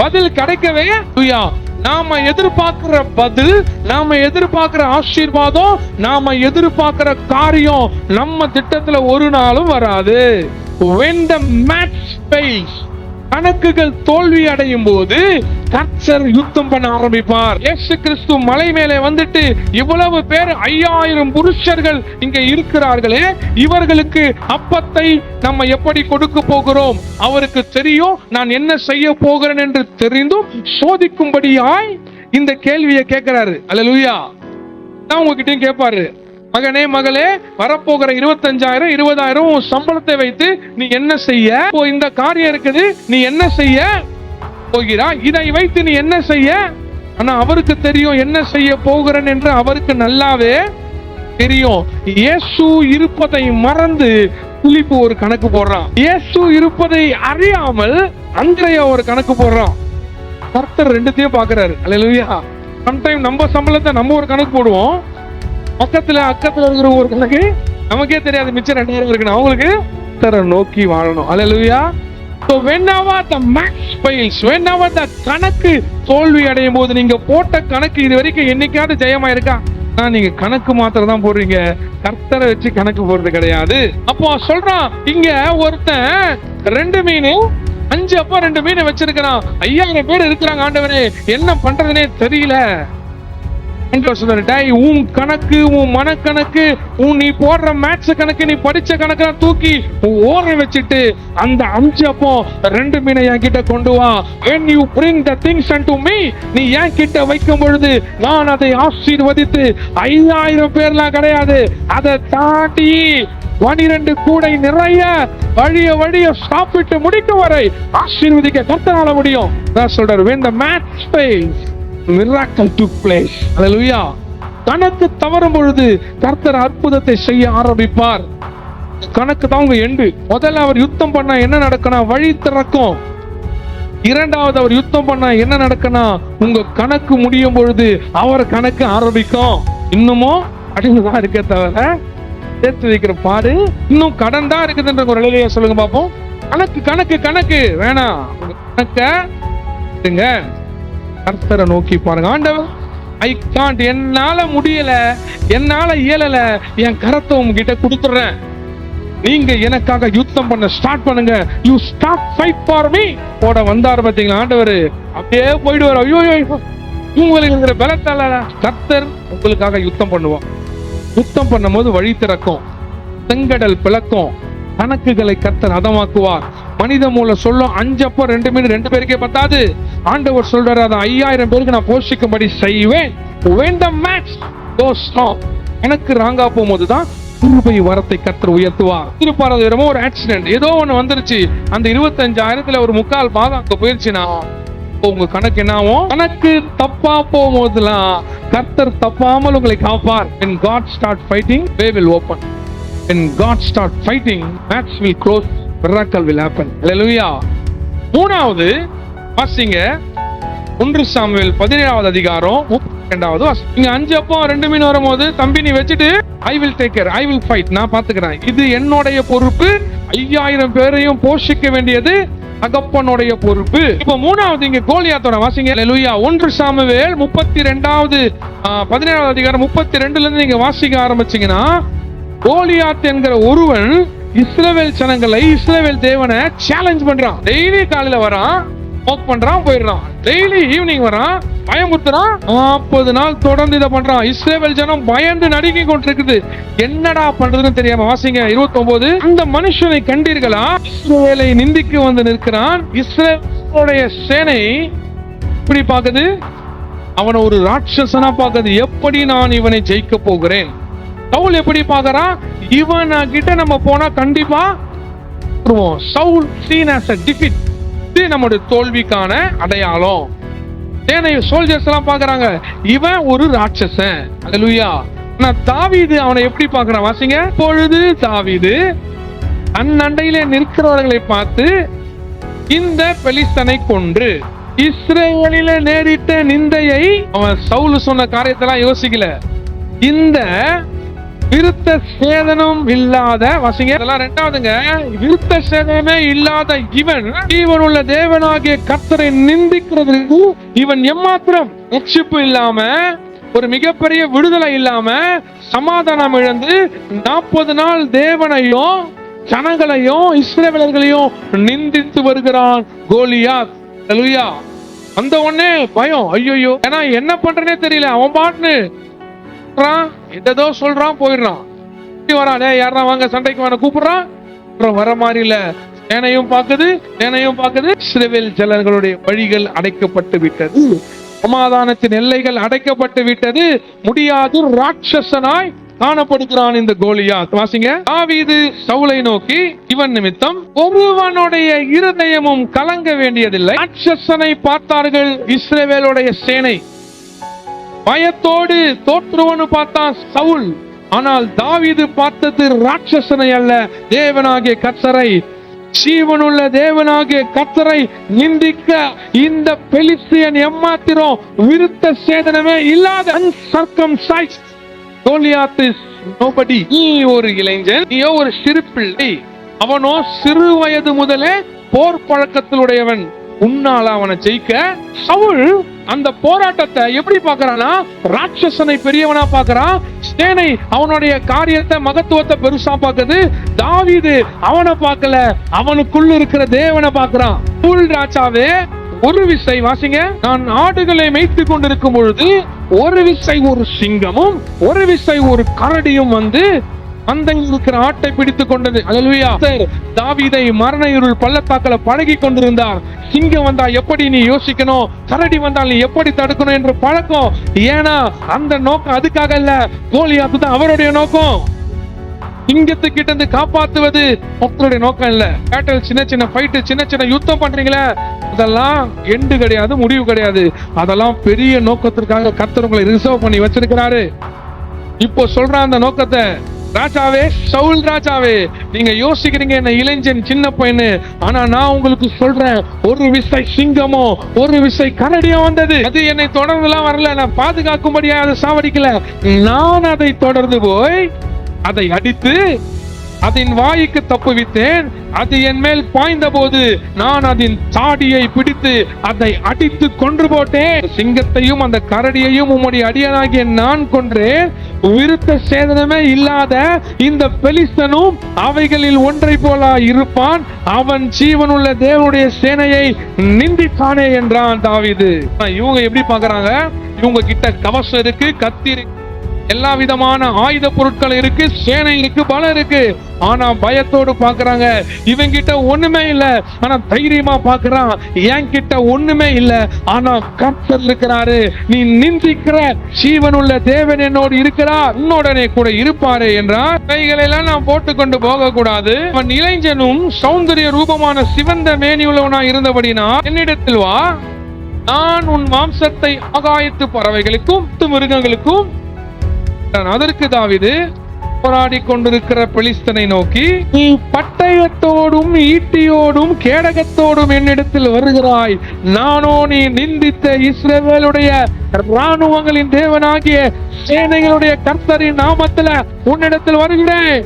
பதில் கிடைக்கவே இல்லையா? நாம எதிர்பார்க்கிற பதில், நாம எதிர்பார்க்கிற ஆசீர்வாதம், நாம எதிர்பார்க்கிற காரியம் நம்ம திட்டத்துல ஒரு நாளும் வராது. When the match fails, கணக்குகள் தோல்வி அடையும் போது கர்த்தர் யுத்தம் பண்ண ஆரம்பிப்பார். இயேசு கிறிஸ்து மலை மேலே வந்துட்டு இவ்வளவு பேர் 5000 புருஷர்கள் இங்க இருக்கிறார்களே, இவர்களுக்கு அப்பத்தை நம்ம எப்படி கொடுக்க போகிறோம்? அவருக்கு தெரியும் நான் என்ன செய்ய போகிறேன் என்று தெரிந்தும் சோதிக்கும்படியாய் இந்த கேள்வியை கேட்கிறாரு. அல்லேலூயா. நான் உங்ககிட்டயும் கேட்பாரு, மகனே மகளே, வரப்போகிற 25,000 20,000 சம்பளத்தை வைத்து நீ என்ன செய்ய? இந்த காரியம் இருக்குது, நீ என்ன செய்ய போகிறாய்? இதை வைத்து நீ என்ன செய்ய? ஆனா அவருக்கு தெரியும் என்ன செய்ய போகிறேன் என்று அவருக்கு நல்லாவே தெரியும். இயேசு இருப்பதை மறந்து பிலிப்பு ஒரு கணக்கு போடுறான். இயேசு இருப்பதை அறியாமல் அந்திரேயா ஒரு கணக்கு போடுறான். கர்த்தர் ரெண்டுத்தையும் பாக்குறாரு. அல்லேலூயா. சம்டைம் நம்ம சம்பளத்தை நம்ம ஒரு கணக்கு போடுவோம், பக்கத்துல இருக்கிற ஒரு கணக்கு நமக்கே தெரியாது, மிச்சம் 2000 இருக்கு, அவங்களுக்கு கர்த்தரை நோக்கி வாழணும். அல்லேலூயா. So whenever the max fails, whenever the கணக்கு தோல்வி அடையும் போது, நீங்க போட்ட கணக்கு இது வரைக்கும் என்னைக்காவது ஜெயமா இருக்கா? நீங்க கணக்கு மாத்திரம் தான் போடுறீங்க, கர்த்தரை வச்சு கணக்கு போடுறது கிடையாது. அப்போ சொல்றான், இங்க ஒருத்தன் 2 மீன் 5 அப்பா 2 மீன் வச்சிருக்கிறான். 5000 பேர் இருக்கிறாங்க, ஆண்டவரே என்ன பண்றதுனே தெரியல. உன் கணக்கு, உன் மனக்கணக்கு, நீ போடுற மேத்ஸ் கணக்கு, நீ படிச்ச கணக்கு தூக்கி ஓர வச்சுட்டு அந்த 5 அப்போ 2 மீனை என் கிட்ட கொண்டு வா. When you bring the things unto me, நீ என் கிட்ட வைக்கும் பொழுது நான் அதை ஆசீர்வதித்து 5000 பேர்லாம் கிடையாது, அதை தாண்டி 12 கூடை நிறைய வழிய சாப்பிட்டு முடிக்கும் வரை ஆசீர்வதிக்க கர்த்தரால முடியும். நான் சொல்றாரு, when the match fails, miracle took place. Hallelujah. கணக்கு தவறும் பொழுது கர்த்தர் அற்புதத்தை செய்ய ஆரம்பிப்பார். கணக்கு தான் உங்க எண்டு. முதல்ல அவர் யுத்தம் பண்ணா என்ன நடக்கணும்? வழி திறக்கும். இரண்டாவது அவர் யுத்தம் பண்ணா என்ன நடக்கணும்? உங்க கணக்கு முடியும் பொழுது அவர் கணக்கு ஆரம்பிக்கும். இன்னமும் கடன் இருக்க தவிர சேர்த்து வைக்கிற பாடு இன்னும் கடன் தான் இருக்குதுன்ற ஒரு நிலையில சொல்லுங்க பாப்போம். கணக்கு கணக்கு கணக்கு வேணாம், கணக்க கர்த்தரை நோக்கி பாருங்க. ஆண்டவர், ஐ காண்ட், என்னால முடியல, என்னால இயலல, என் கரத்தை உங்ககிட்ட கொடுத்துறேன், நீங்க எனக்காக யுத்தம் பண்ண ஸ்டார்ட் பண்ணுங்க. You start fight for me. போட வந்தார் பாத்தீங்களா ஆண்டவர், அப்படியே போயிடுவார். ஐயோ உங்களுக்கு இருக்கிற பலத்தால கர்த்தர் உங்களுக்காக யுத்தம் பண்ணுவார். யுத்தம் பண்ணும் போது வழி திறக்கும், செங்கடல் பிளக்கும், கணக்குகளை கர்த்தர் அதமாக்குவார். மனித மூல சொல்லும் 5 அப்போ 2 மீன் 2 பேருக்கே பத்தாது. ஆண்டவர் சொல்றாரு, அதை 5000 பேருக்கு நான் போஷிக்கும்படி செய்வேன். When the match goes wrong, எனக்கு ராங்கா போகும்போதுதான் கிருபை வரத்தை கர்த்தர் உயர்த்துவார். திருப்பாரது ஒரு ஆக்சிடென்ட், ஏதோ ஒண்ணு வந்துருச்சு, அந்த 25,000த்துல ஒரு 3/4 பாகம் அங்க போயிருச்சுன்னா உங்க கணக்கு என்ன ஆகும்? கணக்கு தப்பா போகும்போதுலாம் கர்த்தர் தப்பாமல் உங்களை காப்பார். When God start fighting, way will open. When God start fighting, match will close, miracle will happen. Hallelujah. மூணாவது வாசிங்க 1 சாமுவேல் 17வது அதிகாரம் 32வது வசனம். இங்க 5 அப்போ 2 மீன் வரும்போது, தம்பி நீ வச்சுட்டு I will take care, I will fight, நான் பாத்துக்கிறேன், இது என்னுடைய பொறுப்பு, 5000 பேரையும் போஷிக்க வேண்டியது தகப்பனுடைய பொறுப்பு. இப்ப மூணாவது இங்க கோலியாத்தோட வாசிங்க. ஹல்லேலூயா. 1 சாமுவேல் 32வது 17வது அதிகாரம் 32ல இருந்து நீங்க வாசிக்க ஆரம்பிச்சீங்கன்னா, கோலியாத் என்கிற ஒருவன் இஸ்ரவேல் ஜனங்களை, இஸ்ரவேல் தேவனை சேலஞ்ச் பண்றான். டெய்லி காலையில வரான், ஸ்மோக் பண்றான், போயிடுறான். டெய்லி ஈவினிங் வரான், பயமுறுத்துறான். 40 நாள் தொடர்ந்து இதை பண்றான். இஸ்ரவேல் ஜனம் பயந்து நடுங்கி கொண்டிருக்குது. என்னடா பண்றதுன்னு தெரியாம வாசிங்க 29. அந்த மனுஷனை கண்டீர்களா? இஸ்ரவேலை நிந்திக்க வந்து நிற்கிறான். இஸ்ரவேலுடைய சேனை இப்படி பாக்குது, அவனை ஒரு ராட்சசனா பாக்குது. எப்படி நான் இவனை ஜெயிக்க போகிறேன்? சவுல் எப்படி பாக்குறான்? இவன் கிட்ட நம்ம போனா கண்டிப்பா Saul seen as a defeat, இது நம்முடைய தோல்விக்கான அடையாளம். சேனை சோல்ஜர்ஸ் எல்லாம் பாக்குறாங்க, இவன் ஒரு ராட்சசன். ஹல்லேலூயா. நான் தாவீது அவனை எப்படி பாக்குறான் வாசிங்க. பொழுது தாவீது தன் அண்டையிலே நிற்கிறவர்களை பார்த்து, இந்த பெலிஸ்தனை கொன்று இஸ்ரவேலிலே நேரிட்ட நிந்தையை, அவன் சவுல் சொன்ன காரியத்தெல்லாம் யோசிக்கல, இந்த விருத்த சேதனம் இல்லாத வாசிங்க, இதெல்லாம் ரெண்டாவதுங்க. விருத்த சேதனமே இல்லாத இவன் உள்ள தேவனாகிய கர்த்தரை நிந்திக்கிறதுக்கு இவன் எம்மாத்திரம் ரட்சிப்பு இல்லாம, ஒரு மிகப்பெரிய விடுதலை இல்லாம, சமாதானம் இழந்து 40 நாள் தேவனையும் ஜனங்களையும் இஸ்ரவேலர்களையும் நிந்தித்து வருகிறான் கோலியாத். அல்லேலூயா. அந்த உடனே பயம், ஐயோ ஏன்னா என்ன பண்றனே தெரியல. அவன் பாட்டுன்னு ஏதோ சொல்றான், போயிடுறான். வரான், யாரா வாங்க சண்டைக்கு வர கூப்பிடுறான், வர மாதிரி இல்ல. சேனையும் பார்க்குது. இஸ்ரவேல் ஜனங்களுடைய வழிகள் அடைக்கப்பட்டு விட்டது, சமாதானத்தின் எல்லைகள் அடைக்கப்பட்டு விட்டது. முடியாது, ராட்சசனாய் காணப்படுகிறான் இந்த கோலியாத். வாசிங்க, தாவீது சவுலை நோக்கி, இவன் நிமித்தம் ஒருவனுடைய இருதயமும் கலங்க வேண்டியதில்லை. ராட்சசனை பார்த்தார்கள் இஸ்ரவேலுடைய சேனை, பயத்தோடு தோற்றுவனு பார்த்தான் சவுல். ஆனால் தாவீது பார்த்தது ராட்சசனை அல்ல, தேவனாகிய கர்த்தரை. ஜீவனுள்ள தேவனாகிய கர்த்தரை நிந்திக்க இந்த பெலிஸ்தியன் எம்மாத்திரம் விருத்த சேதனமே இல்லாத uncircumcised கோலியாத் is nobody. நீ ஒரு இளைஞன், நீயோ ஒரு சிறு பிள்ளை, அவனோ சிறு வயது முதலே போர் பழக்கத்திலுடையவன். உன்னால அவனை ஜெயிக்க. சவுல் அந்த போராட்டத்தை எப்படி பார்க்கறானா, ராட்சசனை பெரியவனா பார்க்கறான். சேனை அவனுடைய காரியத்தை மகத்துவத்தை பெருசா பார்க்குது. தாவீது அவனை பார்க்கல, அவனுக்குள்ள இருக்கிற தேவனை பார்க்கறான். சவுல் ராஜாவே, ஒரு விசை வாசிங்க, நான் ஆடுகளை மேய்த்து கொண்டிருக்கும் பொழுது ஒரு விசை ஒரு சிங்கமும் ஒரு விசை ஒரு கரடியும் வந்து மந்தையில் இருக்கிற ஆட்டை பிடித்துக் கொண்டது. அல்லேலூயா. தாவீதை மரண இருள் பள்ளத்தாக்குல பழகி கொண்டிருந்தார். சிங்கம் வந்தா எப்படி நீ யோசிக்கணும், கரடி வந்தால் நீ எப்படி தடுக்கணும் என்று பழக்கம். ஏன்னா அந்த நோக்கம் அதுக்காக இல்ல, கோலியாத் தான் அவருடைய நோக்கம். சிங்கத்துக்கிட்ட இருந்து காப்பாத்துவது மக்களுடைய நோக்கம் இல்ல. பேட்டல், சின்ன சின்ன ஃபைட், சின்ன சின்ன யுத்தம் பண்றீங்களே, அதெல்லாம் எண்டு கிடையாது, முடிவு கிடையாது. அதெல்லாம் பெரிய நோக்கத்திற்காக கர்த்தர் உங்களை ரிசர்வ் பண்ணி வச்சிருக்கிறாரு. இப்போ சொல்றான் அந்த நோக்கத்தை. ராஜாவே, சவுல் ராஜாவே, நீங்க யோசிக்கிறீங்க என்ன இளைஞன் சின்ன பையனு, ஆனா நான் உங்களுக்கு சொல்றேன், ஒரு விசை சிங்கமோ ஒரு விசை கரடியோ வந்தது. அது என்னை தொடர்ந்துலாம் வரல, நான் பாதுகாக்கும்படியா அதை சாவடிக்கல. நான் அதை தொடர்ந்து போய் அதை அடித்து அதன் வாய்க்கு தப்புவித்தேன். அது என் மேல் பாய்ந்த போது நான் அதன் தாடியை பிடித்து அதை அடித்து கொன்று போட்டேன். சிங்கத்தையும் அந்த கரடியையும் உம்முடைய அடியானாகிய நான் கொன்றேன். விருத்த சேதனமே இல்லாத இந்த பெலிஸ்தனும் அவைகளில் ஒன்றை போல இருப்பான். அவன் ஜீவனுள்ள தேவனுடைய சேனையை நிந்தித்தானே என்றான் தாவீது. இவங்க எப்படி பார்க்கறாங்க, இவங்க கிட்ட கவசம் இருக்கு, கத்தி இருக்கு, எல்லா விதமான ஆயுத பொருட்கள் இருக்கு, சேனை இருக்கு, பலம் இருக்கு. ஆனா பயத்தோடு பாக்குறாங்க. இவன் கிட்ட ஒண்ணுமே இல்ல, ஆனா தைரியமா பாக்குறான். என் கிட்ட ஒண்ணுமே இல்ல, ஆனா கர்த்தர் இருக்கிறாரு. நீ நிந்திக்கிற ஜீவனுள்ள தேவன் என்னோடு இருக்கிறார், உன்னுடனே கூட இருப்பாரு என்றார். கைகளை எல்லாம் நான் போட்டுக்கொண்டு போக கூடாது. அவன் இளைஞனும் சௌந்தரிய ரூபமான சிவந்த மேனியுள்ளவனா இருந்தபடினா என்னிடத்தில் வா, நான் உன் மாம்சத்தை ஆகாயத்து பறவைகளுக்கும் மிருகங்களுக்கும். அதற்கு தாவீது போராடி கொண்டிருக்கிற பெலிஸ்தனை நோக்கி, நீ பட்டயத்தோடும் ஈட்டியோடும் கேடகத்தோடும் என்னிடத்தில் வருகிறாய், நானோ நீ நிந்தித்த இஸ்ரவேலுடைய ராணுவங்களின் தேவனாகிய சேனைகளுடைய கர்த்தரின் நாமத்துல உன்னிடத்தில் வருகிறேன்.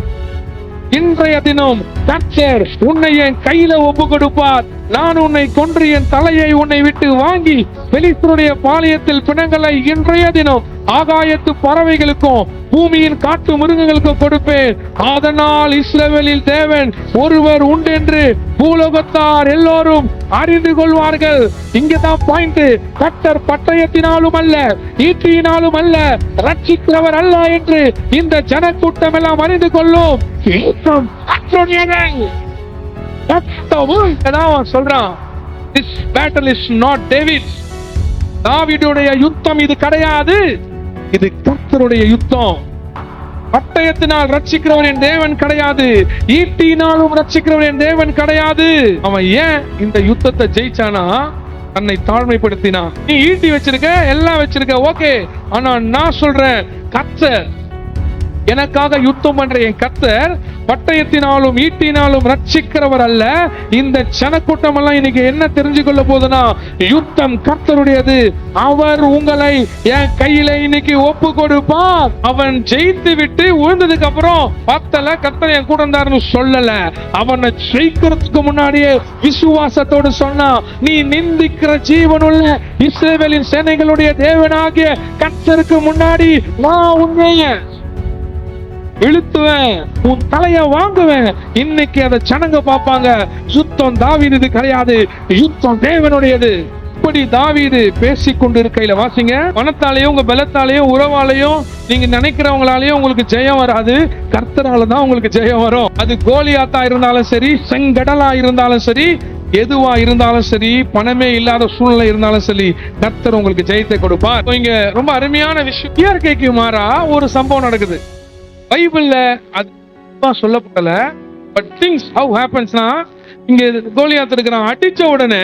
இன்றைய தினம் கர்த்தர் உன்னை என் கையில ஒப்பு கொடுப்பார். நான் உன்னை கொன்று என் தலையை உன்னை விட்டு வாங்கி பெலிஸ்தருடைய பாளையத்தில் பிணங்களை இன்றைய தினம் ஆகாயத்து பறவைகளுக்கும் பூமியின் காட்டு மிருகங்களுக்கும் கொடுப்பேன். அதனால் இஸ்ரவேலில் தேவன் ஒருவர் உண்டென்று பூலோகத்தார் எல்லோரும் அறிந்து கொள்வார்கள். இங்கதான் பாயிண்ட். கர்த்தர் பட்டயத்தினாலும் அல்ல, ஈட்டியினாலும் அல்ல, ரட்சிக்கிறவர் அல்ல என்று இந்த ஜனக்கூட்டம் எல்லாம் அறிந்து கொள்ளும். சொல்றான், this battle is not David's. தாவீதுடைய யுத்தம் இது கிடையாது, இது கர்த்தருடைய யுத்தம். பட்டயத்தினால் ரட்சிக்கிறவர் என் தேவன் கிடையாது, ஈட்டினாலும் ரட்சிக்கிறவர் என் தேவன் கிடையாது. அவன் ஏன் இந்த யுத்தத்தை ஜெயிச்சானா, தன்னை தாழ்மைப்படுத்தினா. நீ ஈட்டி வச்சிருக்க, எல்லாம் வச்சிருக்க, ஓகே, ஆனா நான் சொல்றேன், கர்த்தர் எனக்காக யுத்தம் பண்ற என் கர்த்தர் பட்டயத்தினாலும் ஈட்டினாலும் ரட்சிக்கிறவர் அல்ல. இந்த ஜனக்கூட்டம் எல்லாம் இன்னைக்கு என்ன தெரிஞ்சு கொள்ள போதுன்னா, யுத்தம் கர்த்தருடையது. அவர் உங்களை என் கையில இன்னைக்கு ஒப்பு கொடுப்பார். அவன் ஜெயித்து விட்டு விழுந்ததுக்கு அப்புறம் பத்தல கர்த்தர் என் கூட இருந்தாருன்னு சொல்லல. அவனை ஜெயிக்கிறதுக்கு முன்னாடியே விசுவாசத்தோடு சொன்னா, நீ நிந்திக்கிற ஜீவனுள்ள இஸ்ரவேலின் சேனைகளுடைய தேவனாகிய கர்த்தருக்கு முன்னாடி நான் உன்னைய இழுத்துவேன், உன் தலைய வாங்குவேன். இன்னைக்கு அதை ஜனங்க பார்ப்பாங்க. யுத்தம் தாவீது கிடையாது, யுத்தம் தேவனுடையது. இப்படி தாவீது பேசிக் கொண்டிருக்கையில வாசிங்க, பணத்தாலேயும் உங்க பலத்தாலேயும் உறவாலையும் நீங்க நினைக்கிறவங்களாலேயும் உங்களுக்கு ஜெயம் வராது. கர்த்தரால தான் உங்களுக்கு ஜெயம் வரும். அது கோலியாத்தா இருந்தாலும் சரி, செங்கடலா இருந்தாலும் சரி, எதுவா இருந்தாலும் சரி, பணமே இல்லாத சூழ்நிலை இருந்தாலும் சரி, கர்த்தர் உங்களுக்கு ஜெயத்தை கொடுப்பார். இங்க ரொம்ப அருமையான விஷயம், இயற்கைக்கு மாறா ஒரு சம்பவம் நடக்குது. பைபிள்ல அது சொல்லப்படல. பட் திங்ஸ் ஹவ் ஹேப்பன்ஸ்னா, இங்க கோலியாத் இருக்கிறான், அடிச்ச உடனே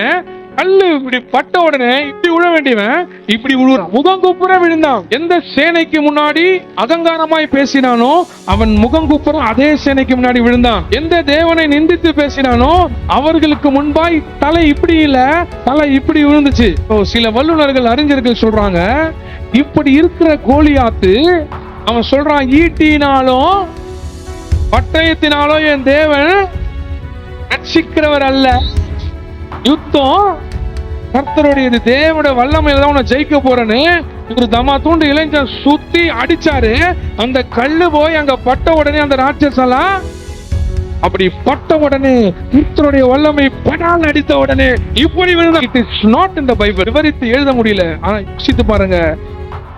கல்லு இப்படி பட்ட உடனே இப்படி விழ வேண்டியவன் இப்படி விழுறான், முகங்குப்புற விழுந்தான். எந்த சேனைக்கு முன்னாடி அகங்காரமாய் பேசினானோ அவன் முகங்குப்புற அதே சேனைக்கு முன்னாடி விழுந்தான். எந்த தேவனை நிந்தித்து பேசினானோ அவர்களுக்கு முன்பாய் தலை இப்படி இல்ல, தலை இப்படி விழுந்துச்சு. சில வல்லுநர்கள் அறிஞர்கள் சொல்றாங்க, இப்படி இருக்கிற கோலியாத்து அவன் சொல்றான், ஈட்டினாலும் பட்டயத்தினாலும் என் தேவன் ரட்சிக்கிறவர் அல்ல, யுத்தம் கர்த்தருடையது, தேவனுடைய வல்லமையில தான் உன்னை ஜெயிக்க போறேன்னு இவர் தமா தூண்டு இளைஞன் சுத்தி அடிச்சாரு. அந்த கல்லு போய் அங்க பட்ட உடனே அந்த ராட்சசெல்லாம் அப்படி பட்ட உடனே கர்த்தருடைய வல்லமை படால் அடித்த உடனே இப்படி விழுந்தான். It is not in the Bible, விவரித்து எழுத முடியல. ஆனா யோசித்து பாருங்க,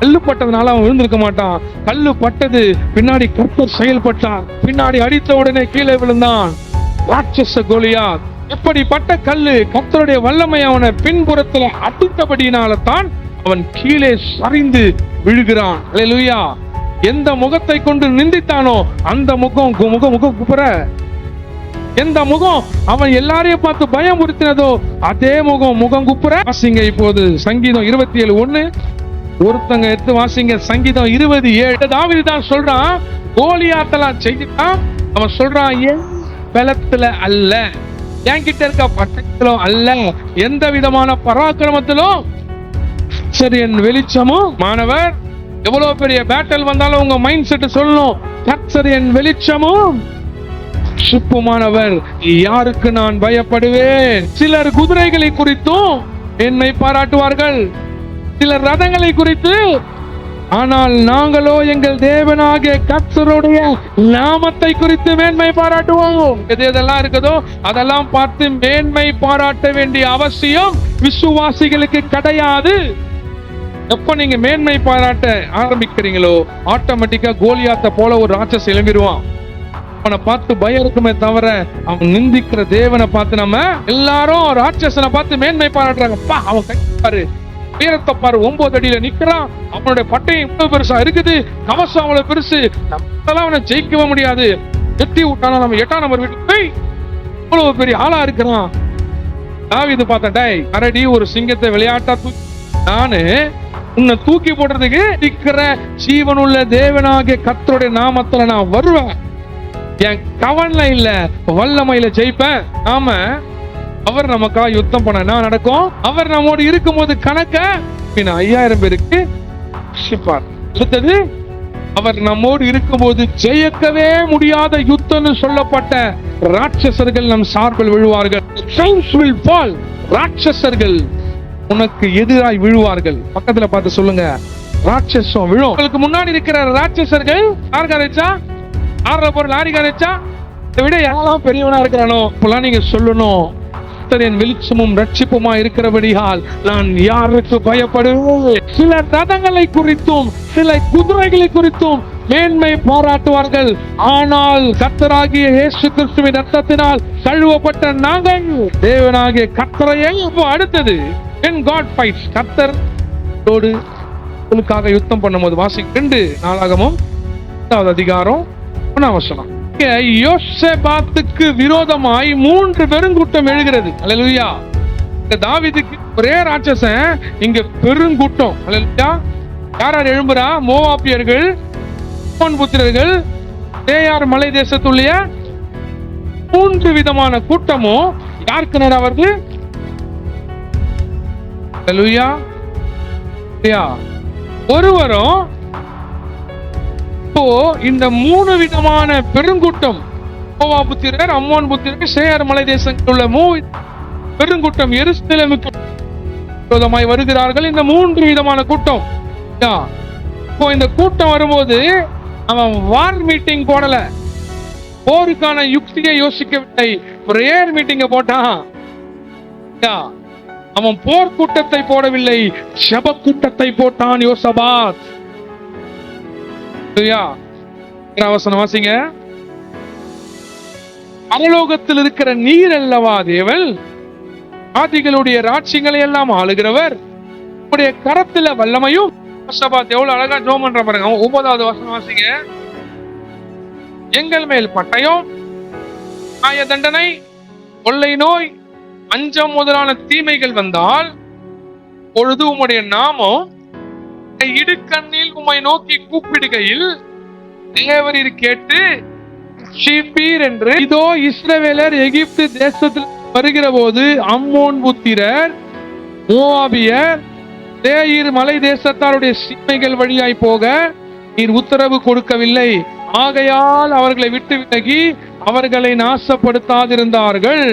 கல்லு பட்டதுனால அவன் விழுந்திருக்க மாட்டான். கல்லு பட்டது பின்னாடி கர்த்தர் செயல்பட்டார். பின்னாடி அடித்த உடனே கீழே விழுந்தான் ராட்சச கோலியாத். இப்படிப்பட்ட கல்லு கர்த்தருடைய வல்லமை அவனை பின்புறத்துல அடித்தபடியினால தான் அவன் கீழே சரிந்து விழுகிறான். அல்லேலூயா. எந்த முகத்தை கொண்டு நிந்தித்தானோ அந்த முகம் குப்புற, எந்த முகம் அவன் எல்லாரையும் பார்த்து பயமுறுத்தினதோ அதே முகம் குப்புற. வாசிங்க இப்போது சங்கீதம் 27:1 ஒருத்தங்க எடுத்து வாசிங்க. சங்கீதம் 27. தாவீது தான் சொல்றான், கோலியாத்தெல்லாம் செய்தான். அவன் சொல்றான், என் பலத்துல அல்ல, என்கிட்ட இருக்க பட்டத்திலும் அல்ல, எந்த விதமான பராக்கிரமத்திலும் சரி என் வெளிச்சமும். மாணவர், எவ்வளவு பெரிய பேட்டல் வந்தாலும் உங்க மைண்ட் செட் சொல்லணும், கர்த்தர் என் வெளிச்சமும் சுப்புமானவர், யாருக்கு நான் பயப்படுவேன். சிலர் குதிரைகளை குறித்தும் என்னை பாராட்டுவார்கள், சிலர் ரதங்களை குறித்து, ஆனால் நாங்களோ எங்கள் தேவனாகிய கர்த்தருடைய நாமத்தை குறித்து மேன்மை பாராட்டுவோம். எது எதெல்லாம் இருக்குதோ அதெல்லாம் பார்த்து மேன்மை பாராட்ட வேண்டிய அவசியம் விசுவாசிகளுக்கு கிடையாது. எப்ப நீங்க மேன்மை பாராட்ட ஆரம்பிக்கிறீங்களோ ஆட்டோமேட்டிக்கா கோலியாத்தை போல ஒரு ராட்சஸ் எழும்பிடுவான். அவனை பார்த்து பயம் இருக்குமே தவிர அவன் நிந்திக்கிற தேவனை பார்த்து நம்ம எல்லாரும் ராட்சசனை பார்த்து மேன்மை பாராட்டுறாங்க. அவன் கைப்பாரு, வீரத்தை பாரு, 9 அடியில நிக்கிறான், அவனுடைய பட்டையும் இவ்வளவு பெருசா இருக்குது, கவசம் அவ்வளவு பெருசு, நம்மளால அவனை ஜெயிக்கவே முடியாது. எட்டி விட்டானா நம்ம 8ஆம் நம்பர் வீட்டுக்கு போய் இவ்வளவு பெரிய ஆளா இருக்கிறான். தாவீது பார்த்தா, அரடி ஒரு சிங்கத்தை விளையாட்டா நானு உன்னை தூக்கி போடுறதுக்கு நிக்கிற ஜீவனுள்ள தேவனாகிய கர்த்தருடைய நாமத்துல நான் வருவேன். என் கவன்ல இல்ல, வல்லமையில ஜெயிப்பேன். நாம அவர் நமக்கா யுத்தம் பண்ண என்ன நடக்கும்? அவர் நம்மோடு இருக்கும்போது கணக்க 5000 பேருக்கு அடுத்தது அவர் நம்மோடு இருக்கும்போது ஜெயிக்கவே முடியாத யுத்தம்னு சொல்லப்பட்ட ராட்சசர்கள் நம் சார்பில் விழுவார்கள். ராட்சசர்கள் உனக்கு எதிராய் விழுவார்கள். பக்கத்துல பார்த்து சொல்லுங்க, ராட்சசம் விழும். உங்களுக்கு முன்னாடி இருக்கிற ராட்சசர்கள் யார் காரச்சா, ஆடுற பொருள் லாரி காரச்சா, இதை விட யாரெல்லாம் பெரியவனா இருக்கிறானோ இப்பெல்லாம் நீங்க சொல்லணும், என் வெளிச்சமும் ரட்சிப்புமா இருக்கிறபடியால் நான் யாருக்கு பயப்படுவேன். சில ரதங்களை குறித்தும் சில குதிரைகளை குறித்தும் மேன்மை பாராட்டுவார்கள். ஆனால் கர்த்தராகிய இயேசு கிறிஸ்துவின் ரத்தத்தினால் கழுவப்பட்ட நாங்கள் தேவனாகிய கர்த்தரையே. அடுத்தது when God fights, கர்த்தரோடு உங்களுக்காக யுத்தம் பண்ணும்போது வாசி 2 நாளாகமம் 8வது அதிகாரம் 1ஆம் வசனம். யோசேபாத்துக்கு விரோதமாய் 3 பெருங்கூட்டம் எழுகிறது. அல்லேலூயா. தாவீதுக்கு ஒரே ராட்சசன், இங்க பெருங்கூட்டம். அல்லேலூயா. யார் எழும்புறா? மோவாபியர்கள், அம்மோன் புத்திரர்கள் சேயார் மலை தேசத்துள்ள 3 விதமான கூட்டமும் யாருக்கு நேரா வருது? ஹல்லேலூயா. ஒருவரும் இப்போ இந்த 3 விதமான பெருங்கூட்டம், யெகோவா புத்திரர், அம்மோன் புத்திரர், சேயார் மலை தேசத்தில் உள்ள பெருங்கூட்டம் எருசலேமுக்கு விரோதமாய் வருகிறார்கள். இந்த 3 விதமான கூட்டம். இப்போ இந்த கூட்டம் வரும்போது அவன் வார் மீட்டிங் போடல, போருக்கான யுக்தியை யோசிக்கவில்லை, பிரேயர் மீட்டிங்க போட்டான். அவன் போர் கூட்டத்தை போடவில்லை, ஜெப கூட்டத்தை போட்டான் யோசபாத். வசனம் வாசிங்க. பரலோகத்தில் இருக்கிற நீர் அல்லவா தேவன், ஆதிகளுடைய ராட்சியங்களை எல்லாம் ஆளுகிறவர், உடைய கரத்துல வல்லமையும். யோசபாத் எவ்வளவு அழகா ஜெபம் பண்ற பாருங்க. 9வது வசனம் வாசிங்க. எங்கள் மேல் பட்டயம், நியாய தண்டனை, கொள்ளை நோய், பஞ்சம் முதலான தீமைகள் வந்தால் பொழுது உம்முடைய நாமம் இடுக்கண்ணில் உம்மை நோக்கி கூப்பிடுகையில் தேவரீர் கேட்டு ரட்சிப்பீர் என்று. இதோ இஸ்ரவேலர் எகிப்து தேசத்தில் வருகிற போது அம்மோன் புத்திரர், மோவாபியர், சேயீர் மலை தேசத்தாருடைய சீமைகள் வழியாய் போக நீர் உத்தரவு கொடுக்கவில்லை. ஆகையால் அவர்களை விட்டு விலகி அவர்களை நாசப்படுத்தாதிருந்தார்கள்.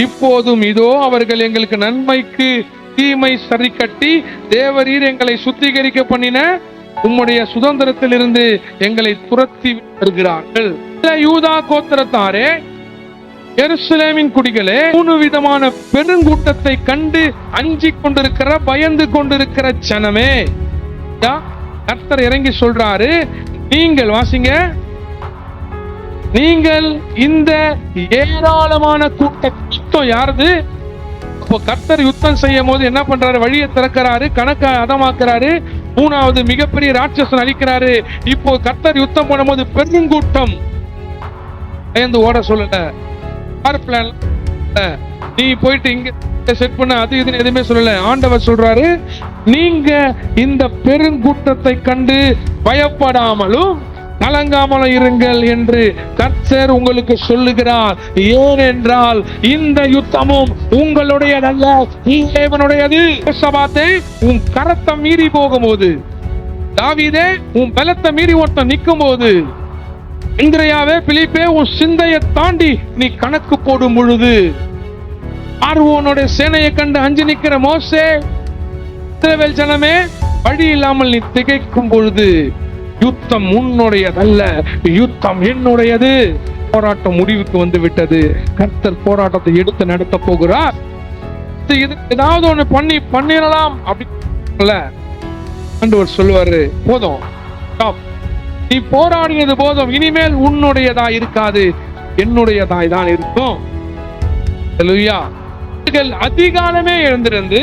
இப்போதும் இதோ அவர்கள் எங்களுக்கு நன்மைக்கு தீமை சரி கட்டி தேவரீர் எங்களை சுத்திகரிக்க பண்ணின உம்முடைய சுதந்திரத்தில் இருந்து எங்களை துரத்தி வருகிறார்கள். யூதா கோத்திரத்தாரே, எருசலேமின் குடிகளே, 3 விதமான பெருங்கூட்டத்தை கண்டு அஞ்சிக் கொண்டிருக்கிற, பயந்து கொண்டிருக்கிற ஜனமே, கர்த்தர் இறங்கி சொல்றாரு, நீங்கள் வாசிங்க, நீங்கள் இந்த ஏராளமான கூட்டம் யாரது? அப்போ கர்த்தர் யுத்தம் செய்யும் போது என்ன பண்றாரு? வழியை திறக்கிறாரு, கணக்கை அதமாக்குறாரு, 3வது மிகப்பெரிய ராட்சசன் அழிக்கிறாரு. இப்போ கர்த்தர் யுத்தம் பண்ணும்போது பெருங்கூட்டம் பயந்து ஓட சொல்லல, நீ போயிட்டு இங்க செட் பண்ண அது இதுன்னு எதுவுமே சொல்லல. ஆண்டவர் சொல்றாரு, நீங்க இந்த பெருங்கூட்டத்தை கண்டு பயப்படாமலும் கலங்காமலும் இருங்கள் என்று கர்த்தர் உங்களுக்கு சொல்லுகிறார். ஏனென்றால் இந்த யுத்தமும் உங்களுடையதல்ல, தேவனுடையது. யோசபாத்தே, உன் கரத்தை மீறி போகும்போது, தாவீதே உன் பலத்தை மீறி ஒருத்தன் நிற்கும் போது, இந்திரையாவே, பிலிப்பே உன் சிந்தையை தாண்டி நீ கணக்கு போடும் பொழுது, பார்வோனுடைய சேனையை கண்டு அஞ்சு நிற்கிற மோசே, இஸ்ரவேல் ஜனமே வழி இல்லாமல் நீ திகைக்கும் பொழுது, யுத்தம் உன்னுடையதல்ல, யுத்தம் என்னுடையது. போராட்டம் முடிவுக்கு வந்து விட்டது. கர்த்தர் போராட்டத்தை எடுத்து நடத்த போகிறார். ஏதாவது ஒண்ணு பண்ணிடலாம் அப்படி ஆண்டவர் சொல்லுவாரு, போதும், நீ போராடினது போதும், இனிமேல் உன்னுடையதா இருக்காது, என்னுடையதாய் தான் இருக்கும். ஹல்லேலூயா. அதிகாலமே எழுந்திருந்து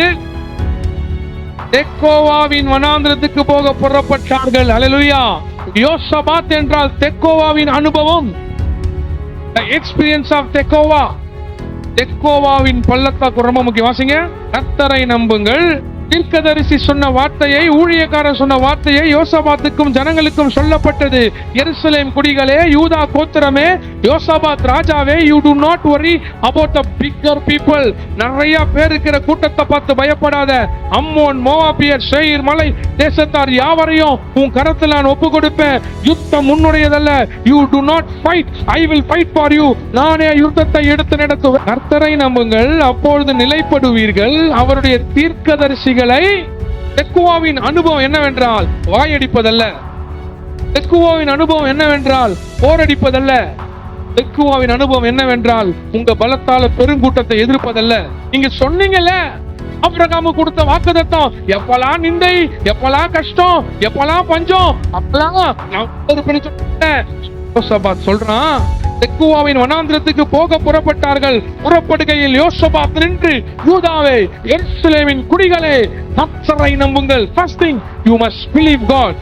தெக்கோவாவின் வனாந்திரத்துக்கு போக புறப்பட்டார்கள். ஹல்லேலூயா. யோசபாத் என்றால் தெக்கோவாவின் அனுபவம், எக்ஸ்பீரியன்ஸ் ஆஃப் தெக்கோவா. தெக்கோவாவின் பள்ளத்தாக்கு ரொம்ப முக்கியம். வாசிங்க. கர்த்தரை நம்புங்கள். தீர்க்கதரிசி சொன்ன வார்த்தையை, ஊழியக்காரர் சொன்ன வார்த்தையை யோசபாத்துக்கும் ஜனங்களுக்கும் சொல்லப்பட்டது. எருசலேம் குடிகளே, யூதா கோத்திரமே, யோசபாத் ராஜாவே, you do not worry about the bigger people. நிறைய பேர் இருக்கிற கூட்டத்தை பார்த்து பயப்படாத. அம்மோன், மோவாபியர், சேயீர் மலை தேசத்தார் யாவரையும் உன் கரத்தில் நான் ஒப்பு கொடுப்பேன். யுத்தம் உன்னுடையதல்ல. you do not fight, I will fight for you. நானே யுத்தத்தை எடுத்து நடத்துவேன். கர்த்தரை நம்புங்கள், அப்பொழுது நிலைப்படுவீர்கள். அவருடைய தீர்க்கதரிசி தெக்கோவாவின் அனுபவம் என்னவென்றால் வாயடிப்பதல்ல. தெக்கோவாவின் அனுபவம் என்னவென்றால் போரடிப்பதல்ல. தெக்கோவாவின் அனுபவம் என்னவென்றால் உங்க பலத்தால பெருங்கூட்டத்தை எதிர்ப்பதல்ல. நீங்க சொன்னீங்கல்ல, ஆபிரகாமு கொடுத்த வாக்குத்தத்தம், எப்பலாம் நிந்தை, எப்பலாம் கஷ்டம், எப்பலாம் பஞ்சம், அப்பலாம் யோசபாத் சொல்றான், தெக்கோவாவின் வனாந்திரத்துக்கு போக புறப்பட்டார்கள். புறப்படுகையில் யோசபாத் நின்று, யூதாவே, எருசலேமின் குடிகளே, கர்த்தரை நம்புங்கள். First thing, you must believe God.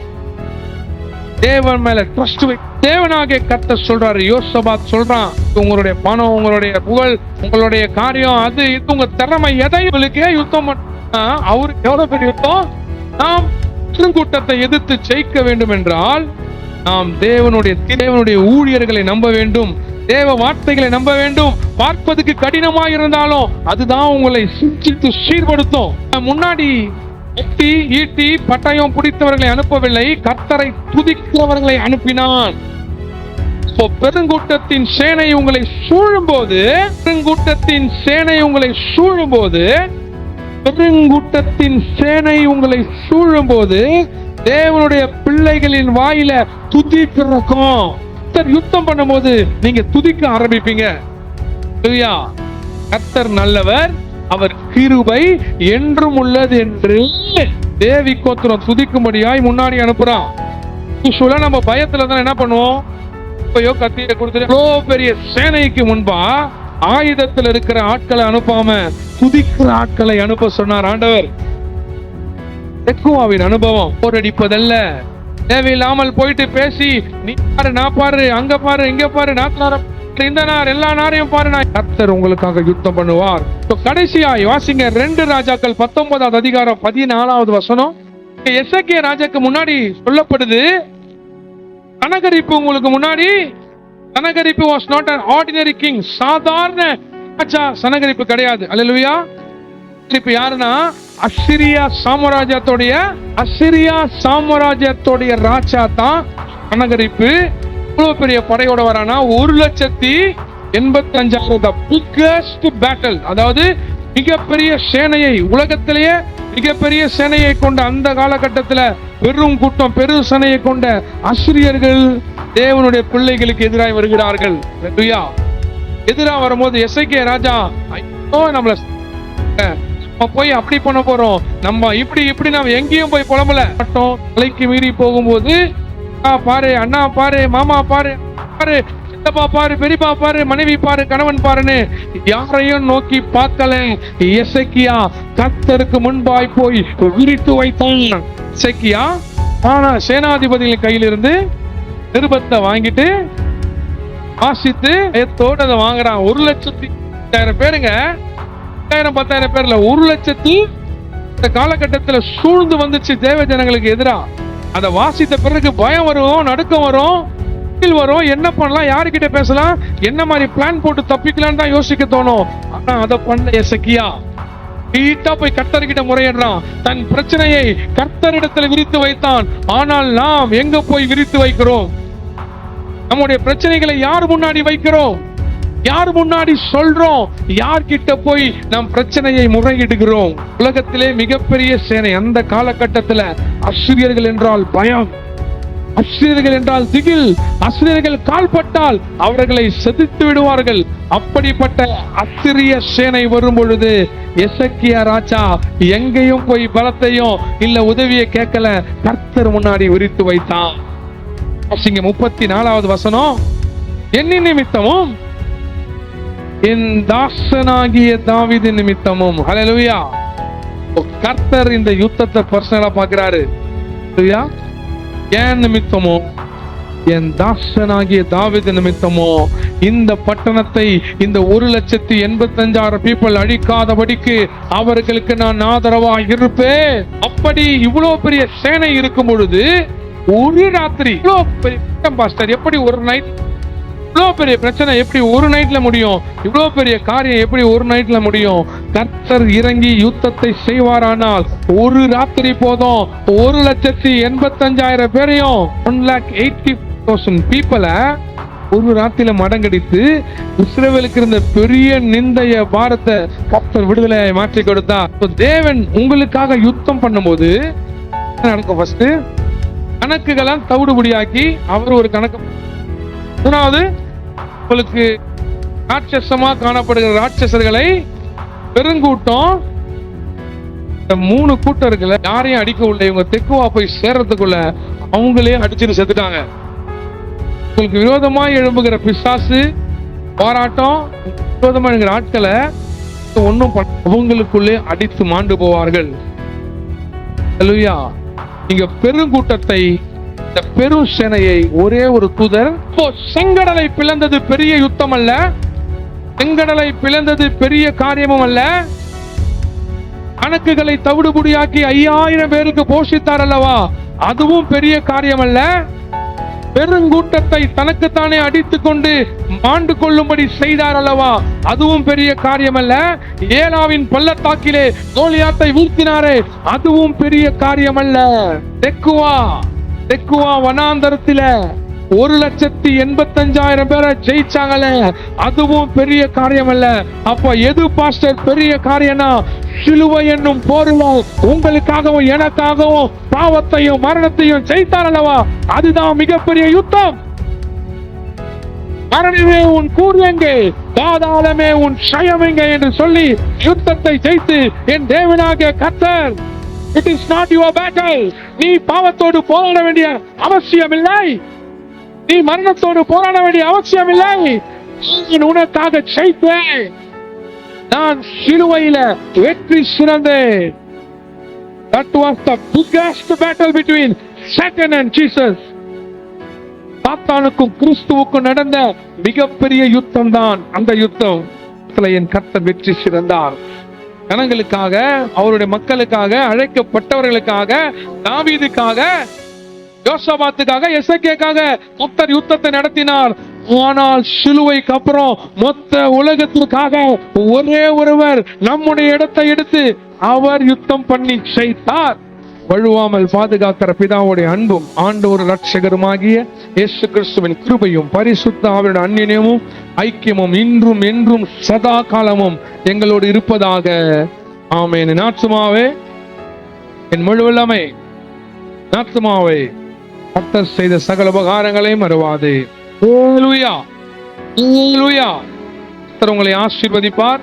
தேவன் மேல ட்ரஸ்ட் வை. தேவனாகிய கர்த்தர் சொல்றாரு. யோசபாத் சொல்றான், உங்களுடைய பணம், உங்களுடைய புகழ், உங்களுடைய காரியம், அது இது, உங்க திறமை, எதையும் உங்களுக்கே யுத்தம் அவருக்கு எவ்வளவு பெரிய யுத்தம். நாம் பெருங்கூட்டத்தை எதிர்த்து ஜெயிக்க வேண்டும் என்றால் நாம் தேவனுடைய ஊழியர்களை நம்ப வேண்டும், தேவ வார்த்தைகளை நம்ப வேண்டும். பார்ப்பதுக்கு கடினமாக இருந்தாலும் அதுதான் உங்களை சிந்தித்து சீர்படுத்தும். முன்னாடி எட்டி ஈட்டி பட்டயம் பிடித்தவர்களை அனுப்பவில்லை, கர்த்தரை துதிக்கிறவர்களை அனுப்பினான். பெருங்கூட்டத்தின் சேனை உங்களை சூழும்போது பெருங்கூட்டத்தின் சேனை உங்களை சூழும்போது தேவனுடைய பிள்ளைகளின் வாயில துதி பிறக்கும். யுத்தம் பண்ணும்போது நீங்க துதிக்க ஆரம்பிப்பீங்க. கர்த்தர் நல்லவர், அவர் கிருபை என்றும் உள்ளது என்று தேவி கோத்திரம் துதிக்கும்படியாய் முன்னாடி அனுப்புறான். நம்ம பயத்துல தான் என்ன பண்ணுவோம், கத்தியை கொடுத்து பெரிய சேனைக்கு முன்பா ஆயுதத்தில் இருக்கிற ஆட்களை அனுப்பாம துதிக்கிற ஆட்களை அனுப்ப சொன்னார் ஆண்டவர். தெக்குவாவின் அனுபவம் போரடிப்பதல்ல, தேவையில்லாமல் போயிட்டு பேசி நீ பாரு நான் பாரு அங்க பாரு இங்க பாரு இந்த நார் எல்லா நாரையும் பாரு, கர்த்தர் உங்களுக்காக யுத்தம் பண்ணுவார். கடைசியாய் வாசிங்க 2 ராஜாக்கள் 19வது அதிகாரம் 14வது வசனம். எசேக்கியா ராஜாக்கு முன்னாடி சொல்லப்படுது, சனகரிப்பு உங்களுக்கு முன்னாடி. சனகரிப்பு was not an ordinary king, சாதாரண ராஜா சனகரிப்பு கிடையாது. அல்லேலூயா. இப்ப யாருன்னா அசிரியா சாம்ராஜ்யத்தோடைய ராஜா தான் சனகரிப்பு. இவ்வளவு பெரிய படையோட வரானா 1,85,000 பிக்கஸ்ட் பேட்டில், அதாவது மிகப்பெரிய சேனையை, உலகத்திலேயே மிகப்பெரிய சேனையை கொண்ட அந்த காலகட்டத்தில் பெரும் கூட்டம் பெரும் சேனையை கொண்ட அசிரியர்கள் தேவனுடைய பிள்ளைகளுக்கு எதிராக வருகிறார்கள். எதிராக வரும்போது எசேக்கியா ராஜா நம்மள போய் அப்படி பண்ண போறோம், நம்ம இப்படி நம்ம எங்கேயும் போய் புலம்பல மாட்டோம். தலைக்கு மீறி போகும்போது பாரு, அண்ணா பாரு, மாமா பாரு, சித்தப்பா பாரு, பெரியப்பா பாரு, மனைவி பாரு, கணவன் பாருன்னு யாரையும் நோக்கி பார்க்கல. எசேக்கியா கர்த்தருக்கு முன்பாய் போய் விரித்து வைத்தான். எசேக்கியா ஆனா சேனாதிபதிகளின் கையிலிருந்து நிருபத்தை வாங்கிட்டு வாசித்து பயத்தோடு அதை வாங்குறான். 1,10,000 பேருங்க, 10,000 பேர்ல 1,00,000 இந்த காலகட்டத்தில் சூழ்ந்து வந்துச்சு தேவ ஜனங்களுக்கு எதிரா. அதை வாசித்த பிறகு பயம் வரும், நடுக்கம் வரும், என்ன பண்ணலாம், யாருக்கிட்ட பேசலாம், என்ன மாதிரி பிளான் போட்டு தப்பிக்கலான்னு தான் யோசிக்க தோணும். ஆனா அதை பண்ண எசேக்கியா போய் கர்த்தர்கிட்ட முறையிடுறான். தன் பிரச்சனையை கர்த்தரிடத்தில் விரித்து வைத்தான். ஆனால் நாம் எங்க போய் விரித்து வைக்கிறோம்? நம்முடைய பிரச்சனைகளை யார் முன்னாடி வைக்கிறோம்? யார் முன்னாடி சொல்றோம்? யார்கிட்ட போய் நாம் பிரச்சனையை முறையிடுகிறோம்? உலகத்திலே மிகப்பெரிய சேனை அந்த காலகட்டத்தில் அசிரியர்கள் என்றால் பயம், அசிரியர்கள் என்றால் திகில், அசிரியர்கள் கால்பட்டால் அவர்களை செதுத்து விடுவார்கள். அப்படிப்பட்ட அசிரிய சேனை வரும் பொழுது எசேக்கியா ராஜா எங்கேயும் போய் பலத்தையும் இல்ல உதவியை கேட்கல, கர்த்தர் முன்னாடி விரித்து வைத்தான். 34வது வசனம், என்னி நிமித்தமும் என் தாசனாகிய தாவீது நிமித்தமும். ஹல்லேலூயா. கர்த்தர் இந்த யுத்தத்தை பர்சனலா பார்க்கிறாரு. என் நிமித்தமோ என் தாசனாகிய தாவீது நிமித்தமோ இந்த பட்டணத்தை இந்த 1,85,000 பீப்புள் அழிக்காதபடிக்கு அவர்களுக்கு நான் ஆதரவா இருப்பேன். அப்படி இவ்வளவு பெரிய சேனை இருக்கும் பொழுது ஒரு ராத்திரி இவ்வளவு பெரிய பாஸ்டர் எப்படி ஒரு நைட், இவ்வளவு பெரிய பிரச்சனை எப்படி ஒரு நைட்ல முடியும்? இவ்வளவு பெரிய காரியம் எப்படி ஒரு நைட்ல முடியும்? கர்த்தர் இறங்கி யுத்தத்தை செய்வாரானால் ஒரு ராத்திரி போதும் 1,85,000 பேரையும் 1,80,000 பீப்புளை ஒரு ராத்திரில மடங்கடித்து இஸ்ரவேலுக்கு இருந்த பெரிய நிந்தைய பாரத்தை கர்த்தர் விடுதலையை மாற்றி கொடுத்தார். தேவன் உங்களுக்காக யுத்தம் பண்ணும்போது நடக்கும். ஃபர்ஸ்ட் கணக்குகளாம் தவிடுபடியாக்கி அவர் ஒரு கணக்கு. மூணாவது, உங்களுக்கு ராட்சசமா காணப்படுகிற ராட்சசர்களை பெருங்கூட்டம், இந்த 3 கூட்டம் இருக்குல்ல, யாரையும் அடிக்க உள்ள இவங்க தெக்குவா போய் சேர்றதுக்குள்ள அவங்களே அடிச்சுட்டு செத்துட்டாங்க. உங்களுக்கு விரோதமா எழும்புகிற பிசாசு போராட்டம், விரோதமா எழுகிற ஆட்களை ஒன்னும் அவங்களுக்குள்ளே அடித்து மாண்டு போவார்கள். அல்லேலூயா. நீங்க பெருங்கூட்டத்தை, இந்த பெரும் சேனையை ஒரே ஒரு தூதர், செங்கடலை பிளந்தது பெரிய யுத்தம் அல்ல, செங்கடலை பிளந்தது பெரிய காரியமும் அல்ல, கணக்குகளை தவிடுபடியாக்கி 5,000 பேருக்கு போஷித்தார் அல்லவா, அதுவும் பெரிய காரியம் அல்ல. பெருங்கூட்டத்தை தனக்குத்தானே அடித்துக் கொண்டு மாண்டு கொள்ளும்படி செய்தார் அல்லவா, அதுவும் பெரிய காரியம் அல்ல. ஏலாவின் பள்ளத்தாக்கிலே கோலியாத்தை வீழ்த்தினாரே, அதுவும் பெரிய காரியம் அல்ல. தெக்குவா வனாந்தரத்தில 1,85,000 பேரை ஜெயிச்சாங்களே, அதுவும் பெரிய காரியம் அல்ல. அப்ப எது பாஸ்டர் பெரிய காரியம்னா, சிலுவை என்னும் போரில் உங்களுக்காகவும் எனக்காகவும் பாவத்தையும் மரணத்தையும் ஜெயித்தார் அல்லவா, அதுதான் மிகப்பெரிய யுத்தம். மரணமே உன் கூர் எங்கே, பாதாளமே உன் ஷயம் எங்கே என்று சொல்லி யுத்தத்தை ஜெயித்து என் தேவனாகிய கர்த்தர், it is not your battle. நீ பாவத்தோடு போராட வேண்டிய அவசியம் இல்லை, நீ மரணத்தோடு போராட வேண்டிய அவசியம் இல்லை. நான் உனக்காக ஜெயித்தேன், நான் சிலுவையில வெற்றி சிறந்தேன். That was the biggest battle between Satan and Jesus. சாத்தானுக்கும் கிறிஸ்துவுக்கும் நடந்த மிகப்பெரிய யுத்தம் தான் அந்த யுத்தம். என் கர்த்தர் வெற்றி சிறந்தார். ஜனங்களுக்காக, அவருடைய மக்களுக்காக, அழைக்கப்பட்டவர்களுக்காக, தாவீதுக்காக, யோசபாத்துக்காக, எசேக்கியாக்காக கர்த்தர் யுத்தத்தை நடத்தினார். ஆனால் சிலுவைக்கு அப்புறம் மொத்த உலகத்திற்காக ஒரே ஒருவர் நம்முடைய இடத்தை எடுத்து அவர் யுத்தம் பண்ணி செய்தார். வழுவாமல் பாதுகாக்கிற பிதாவுடைய அன்பும் ஆண்டவர் இரட்சகருமாகிய இயேசு கிறிஸ்துவின் கிருபையும் பரிசுத்த ஆவியின் அந்நியமும் ஐக்கியமும் இன்றும் என்றும் சதா காலமும் எங்களோடு இருப்பதாக. ஆமென். என் ஆத்துமாவே என் முழு வல்லமை, ஆத்துமாவே கர்த்தர் செய்த சகல உபகாரங்களை மறவாதே. ஹல்லேலூயா, ஹல்லேலூயா. கர்த்தர் உங்களை ஆசீர்வதிப்பார்.